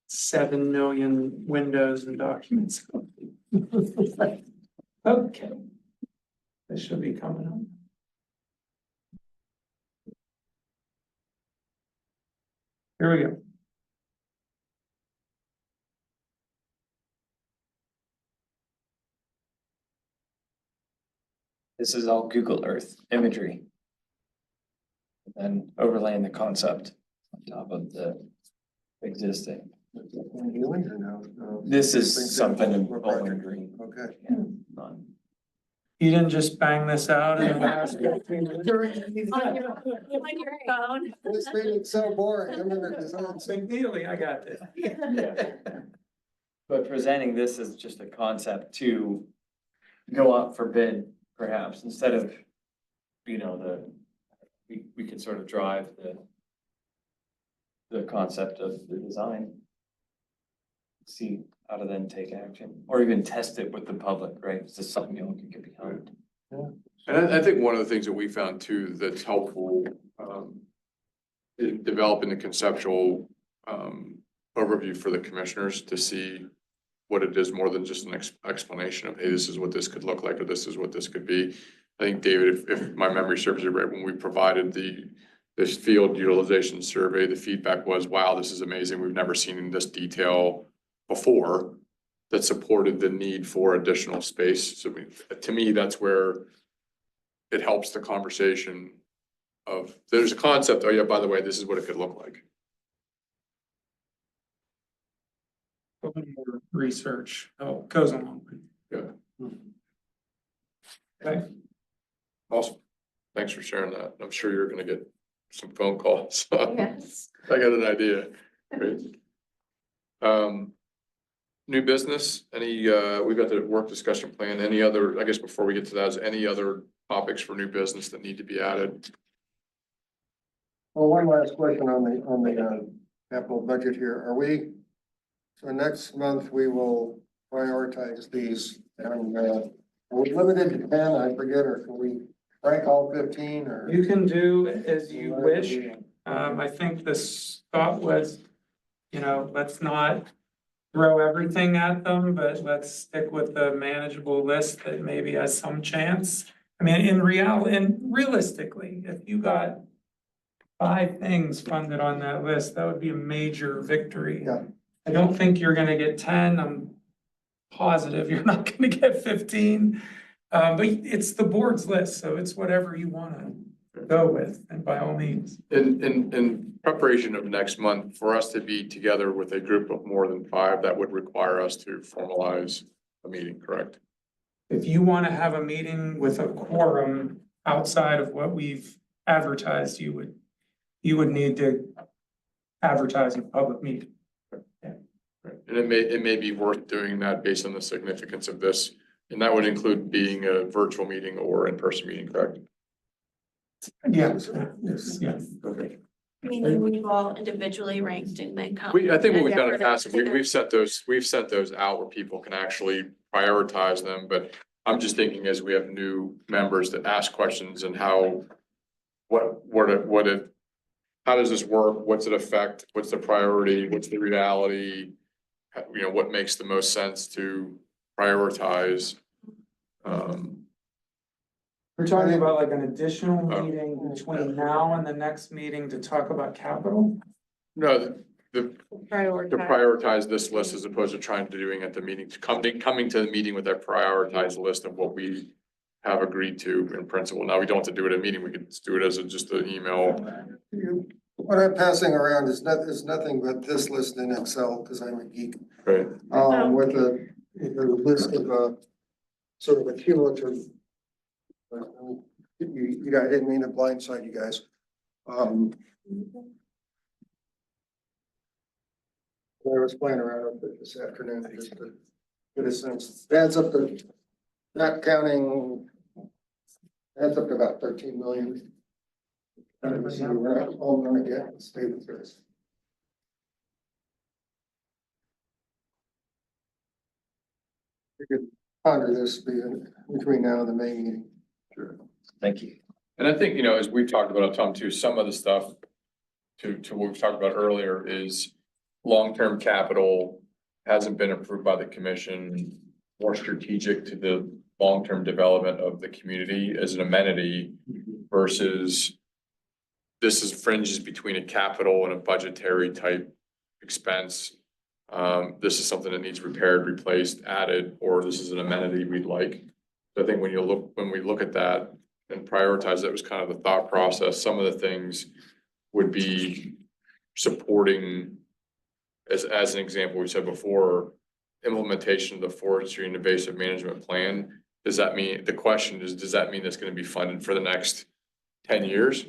7 million windows and documents. Okay. This should be coming up. Here we go. This is all Google Earth imagery. And overlaying the concept on top of the existing. This is something in Bowling Green. Okay. None. You didn't just bang this out in the last. On your phone. This thing is so boring. I'm gonna design some. Immediately, I got this. But presenting this as just a concept to go out for bid, perhaps, instead of, we could sort of drive the concept of the design. See how to then take action, or even test it with the public, right? Is this something you can get behind? And I think one of the things that we found too that's helpful, in developing the conceptual, overview for the commissioners to see what it is more than just an explanation of, hey, this is what this could look like, or this is what this could be. I think, David, if my memory serves me right, when we provided this field utilization survey, the feedback was, wow, this is amazing. We've never seen in this detail before that supported the need for additional space. So to me, that's where it helps the conversation of, there's a concept, oh yeah, by the way, this is what it could look like. A little more research goes along with it. Yeah. Okay. Awesome. Thanks for sharing that. I'm sure you're gonna get some phone calls. Yes. I got an idea. Great. New business, we've got the work discussion plan. Any other, I guess before we get to that, is any other topics for new business that need to be added? Well, one last question on the capital budget here. So next month we will prioritize these and, are we limited to 10? I forget, or can we rank all 15 or? You can do as you wish. I think this thought was, let's not throw everything at them, but let's stick with the manageable list that maybe has some chance. I mean, realistically, if you got 5 things funded on that list, that would be a major victory. Yeah. I don't think you're gonna get 10. I'm positive you're not gonna get 15. But it's the board's list, so it's whatever you wanna go with, and by all means. In preparation of next month, for us to be together with a group of more than 5, that would require us to formalize a meeting, correct? If you wanna have a meeting with a quorum outside of what we've advertised, you would need to advertise a public meeting. Right. And it may be worth doing that based on the significance of this, and that would include being a virtual meeting or in-person meeting, correct? Yes, yeah. Okay. Meaning we've all individually ranked and then come. I think what we've done in the together past, is together. we've sent those out where people can actually prioritize them, but I'm just thinking as we have new members that ask questions and how does this work? What's it affect? What's the priority? What's the reality? What makes the most sense to prioritize? We're talking about like an additional Oh. meeting between now and the next meeting to talk about capital? No, to Prioritize. prioritize this list as opposed to trying to doing at the meeting, coming to the meeting with a prioritized list of what we have agreed to in principle. Now, we don't have to do it at a meeting. We could do it as just an email. What I'm passing around is nothing but this list in Excel, because I'm a geek. Right. With the list of, sort of a cumulative. You guys, I didn't mean to blindside you guys. I was playing around with it this afternoon, just to get a sense. Adds up to, not counting, adds up to about 13 million. We're not all gonna get, stay with this. We could ponder this between now and the May meeting. Sure. Thank you. And I think, as we've talked about, Tom, too, some of the stuff to what we've talked about earlier is long-term capital hasn't been approved by the commission, more strategic to the long-term development of the community as an amenity versus this is fringes between a capital and a budgetary type expense. This is something that needs repaired, replaced, added, or this is an amenity we'd like. So I think when we look at that and prioritize, that was kind of the thought process. Some of the things would be supporting, as an example, we said before, implementation of the forestry and invasive management plan. Does that mean, the question is, does that mean it's gonna be funded for the next 10 years?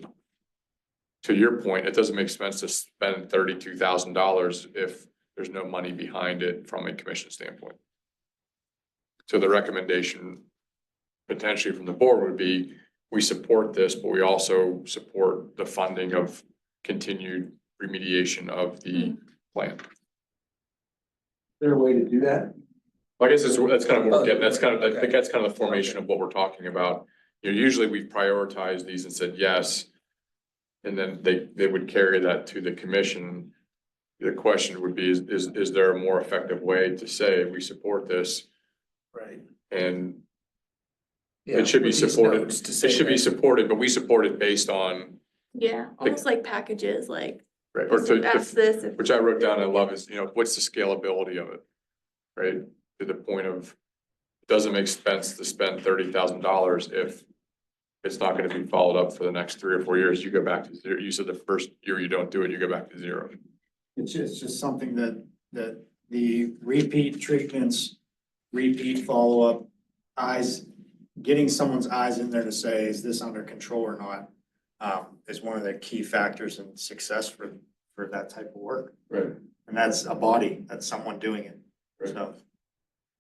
To your point, it doesn't make sense to spend $32,000 if there's no money behind it from a commission standpoint. So the recommendation potentially from the board would be, we support this, but we also support the funding of continued remediation of the plan. Is there a way to do that? I guess that's kind of what we're getting, that's kind of, I think that's kind of the formation of what we're talking about. You know, usually we've prioritized these and said yes. And then they would carry that to the commission. The question would be, is there a more effective way to say, we support this Right. and Yeah, it should be with these supported, notes to it say should be that. supported, but we support it based on, Yeah, almost like packages, like, right, or ask this. if- which I wrote down, I love is, you know, what's the scalability of it? Right, to the point of, it doesn't make sense to spend $30,000 if it's not gonna be followed up for the next 3 or 4 years, you go back to zero. You said the first year you don't do it, you go back to zero. It's just something that the repeat treatments, repeat follow-up, eyes, getting someone's eyes in there to say, is this under control or not? Is one of the key factors in success for that type of work. Right. And that's a body, that's someone doing it, so.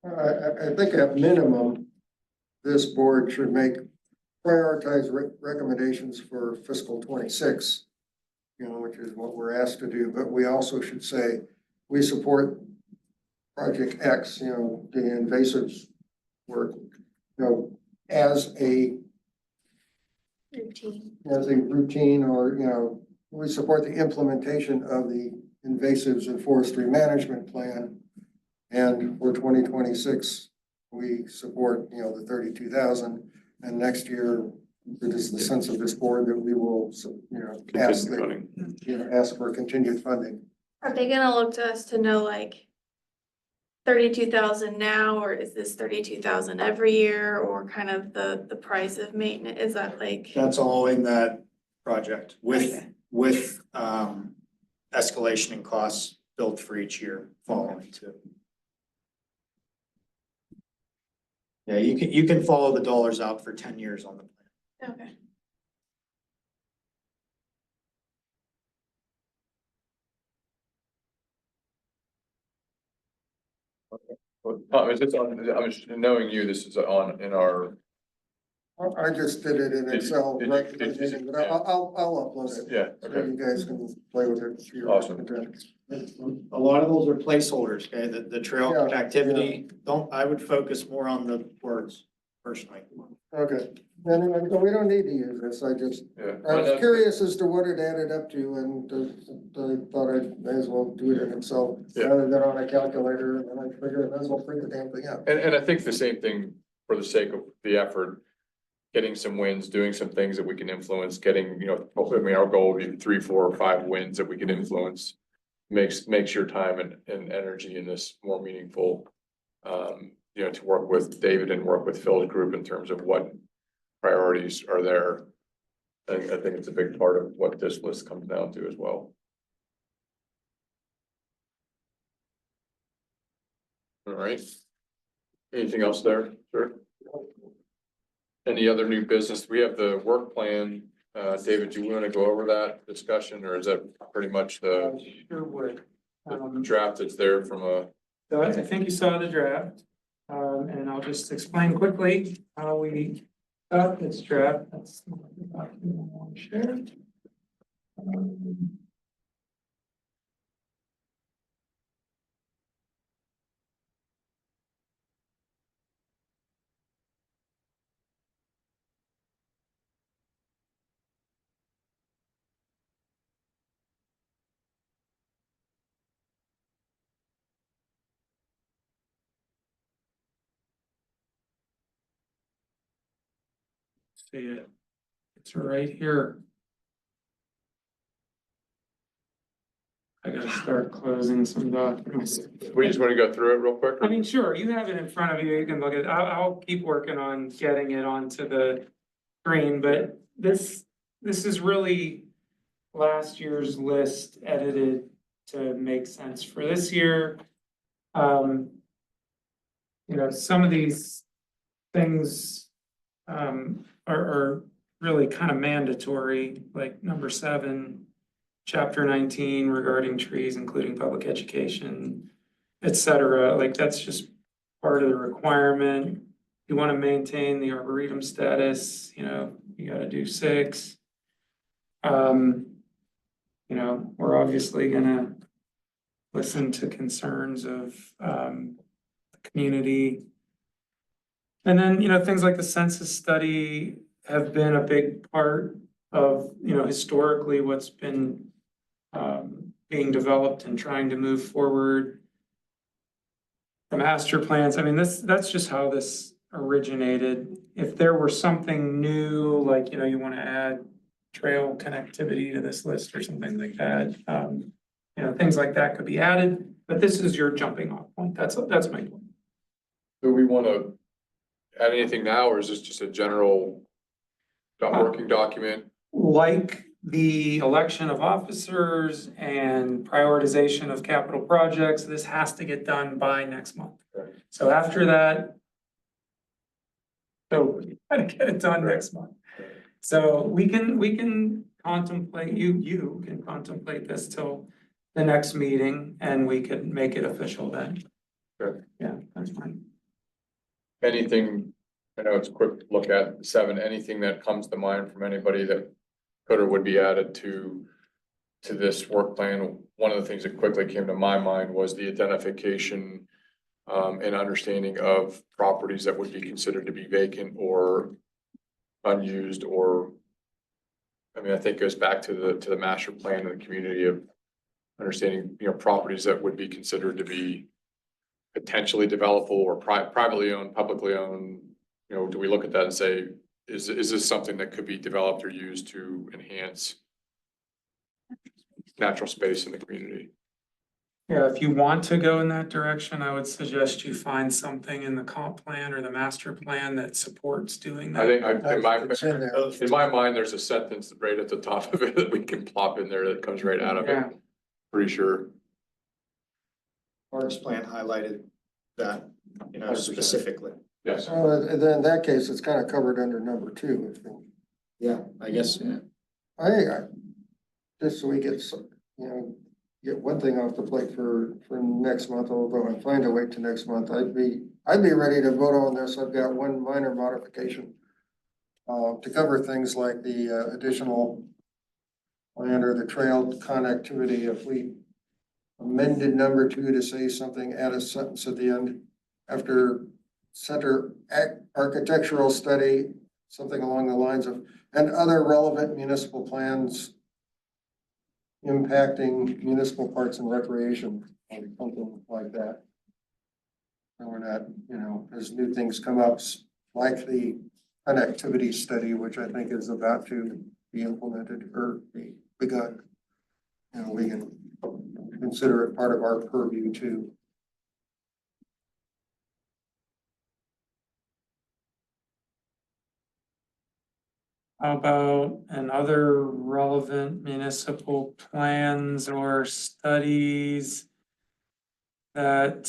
I think at minimum, this board should prioritize recommendations for fiscal 26. You know, which is what we're asked to do, but we also should say, we support Project X, you know, the invasive work, you know, as a routine, or, you know, we support the implementation of the invasives and forestry management plan. And for 2026, we support, you know, the 32,000, and next year, it is the sense of this board that we will, you know, ask for continued funding. Are they gonna look to us to know like 32,000 now, or is this 32,000 every year, or kind of the price of maintenance? Is that like? That's all in that project Okay. with escalation in costs built for each year following too. Yeah, you can follow the dollars out for 10 years on the plan. Okay. Is this on, I'm just knowing you, this is on, in our, I just did it in Did you- Excel, did you- recommendation, but I'll upload it. yeah, So okay, you guys can play with it. if you're Awesome. interested. A lot of those are placeholders, okay? The trail Yeah, activity, I would focus more on the words personally. Okay, and we don't need to use this, I yeah. was curious as to what it added up to, and I thought I may as well do it in Excel Yeah. rather than on a calculator, and I figured I might as well print the damn thing out. And I think the same thing for the sake of the effort, getting some wins, doing some things that we can influence, getting, you know, hopefully, I mean, our goal would be 3, 4, or 5 wins that we can influence. Makes your time and energy in this more meaningful. You know, to work with David and work with Phil's group in terms of what priorities are there. I think it's a big part of what this list comes down to as well. All right. Anything else there? Sure. Any other new business? We have the work plan. David, do you want to go over that discussion, or is that pretty much the Sure would. draft that's there from a? So I think you saw the draft, and I'll just explain quickly how we got this draft. That's the document I want to share. See it. It's right here. I gotta start closing some documents. We just want to go through it real quick. I mean, sure, you have it in front of you, you can look at it, I'll keep working on getting it onto the screen, but this is really last year's list edited to make sense for this year. You know, some of these things are really kind of mandatory, like number 7, chapter 19 regarding trees, including public education, et cetera. Like that's just part of the requirement. You want to maintain the arboretum status, you know, you got to do 6. You know, we're obviously gonna listen to concerns of the community. And then, you know, things like the census study have been a big part of, you know, historically what's been being developed and trying to move forward. The master plans, I mean, that's just how this originated. If there were something new, like, you know, you want to add trail connectivity to this list or something like that, you know, things like that could be added, but this is your jumping off point. That's my point. Do we want to add anything now, or is this just a general working document? Like the election of officers and prioritization of capital projects, this has to get done by next month. Right. So after that, so you gotta get it done next month. So we can contemplate, you can contemplate this till the next meeting and we can make it official then. Sure. Yeah, that's fine. Anything, I know it's a quick look at 7, anything that comes to mind from anybody that could or would be added to this work plan? One of the things that quickly came to my mind was the identification and understanding of properties that would be considered to be vacant or unused, or, I mean, I think it goes back to the master plan of the community of understanding, you know, properties that would be considered to be potentially developable or privately owned, publicly owned. You know, do we look at that and say, is this something that could be developed or used to enhance natural space in the community? Yeah, if you want to go in that direction, I would suggest you find something in the comp plan or the master plan that supports doing I that. think It's in there. in my mind, there's a sentence right at the top of it that we can plop in there that comes right out of it. Yeah. Pretty sure. Parks plan highlighted that, you know, 100%. specifically. Yes. So then in that case, it's kind of covered under number 2, I think. Yeah, I guess, yeah. I just so we get some, you know, get one thing off the plate for next month, although I'm fine to wait till next month. I'd be ready to vote on this. I've got one minor modification to cover things like the additional land or the trail connectivity. If we amended number 2 to say something, add a sentence at the end after center architectural study, something along the lines of, and other relevant municipal plans impacting municipal parks and recreation, or something like that. And we're not, you know, as new things come up, like the connectivity study, which I think is about to be implemented or be begun. You know, we can consider it part of our purview too. How about and other relevant municipal plans or studies that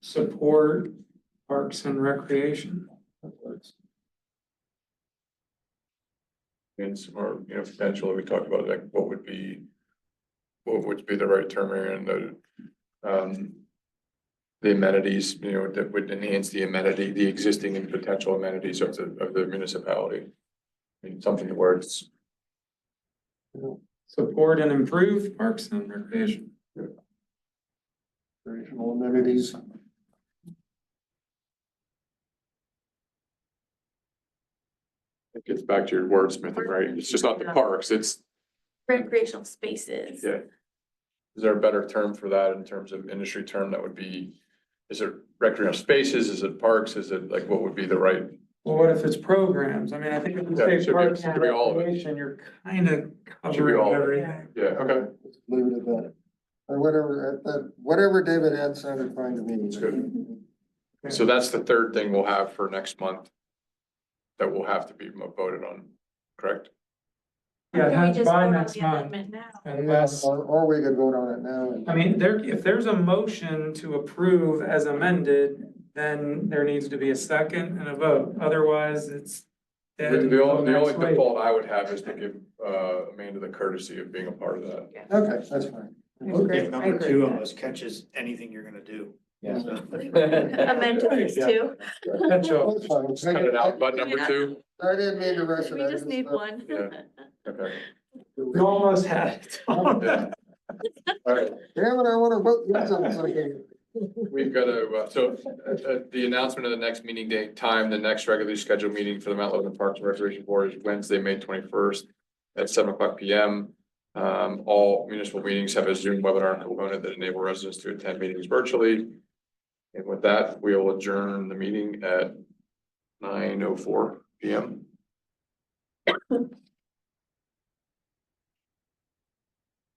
support parks and recreation? And some, or, you know, potentially, we talked about like what would be the right term here, and the amenities, you know, that would enhance the existing and potential amenities of the municipality. I mean, something where it's, Support and improve parks and recreation. Recreational amenities. it gets back to your wordsmithing, right? It's just not the parks, it's, Recreational spaces. yeah. Is there a better term for that in terms of industry term that would be, is it recreational spaces, is it parks, is it like, what would be the right Well, what if it's programs? I mean, I think if you Yeah, it say should be- parks should and be all of it. recreation, you're kind of Should be all covering of it. everything. Yeah, okay, Leave it at that. Or whatever, whatever David had sounded fine to me. that's good. So that's the third thing we'll have for next month. That will have to be voted on, correct? Yeah, it Can we has just by vote on next the month, amendment now? unless, Or we could vote on it now and. I mean, if there's a motion to approve as amended, then there needs to be a second and a vote, otherwise it's dead The until only next week. default I would have is to give Amanda the courtesy of being a part of that. Okay, that's fine. If number agree two with that. almost catches anything you're gonna do. Yeah. Amend to these two. Catch up. That's fine. Cut it out, but number Yeah. two, I didn't mean to rush it. We I just need one. Yeah. okay, We almost had it. yeah. All right, Damn it, I wanna vote yes on something. we've got the announcement of the next meeting date, time, the next regularly scheduled meeting for the Mount Lebanon Parks and Recreation Board is Wednesday, May 21st at 7:00 PM. All municipal meetings have a Zoom webinar component that enable residents to attend meetings virtually. And with that, we will adjourn the meeting at 9:04 PM.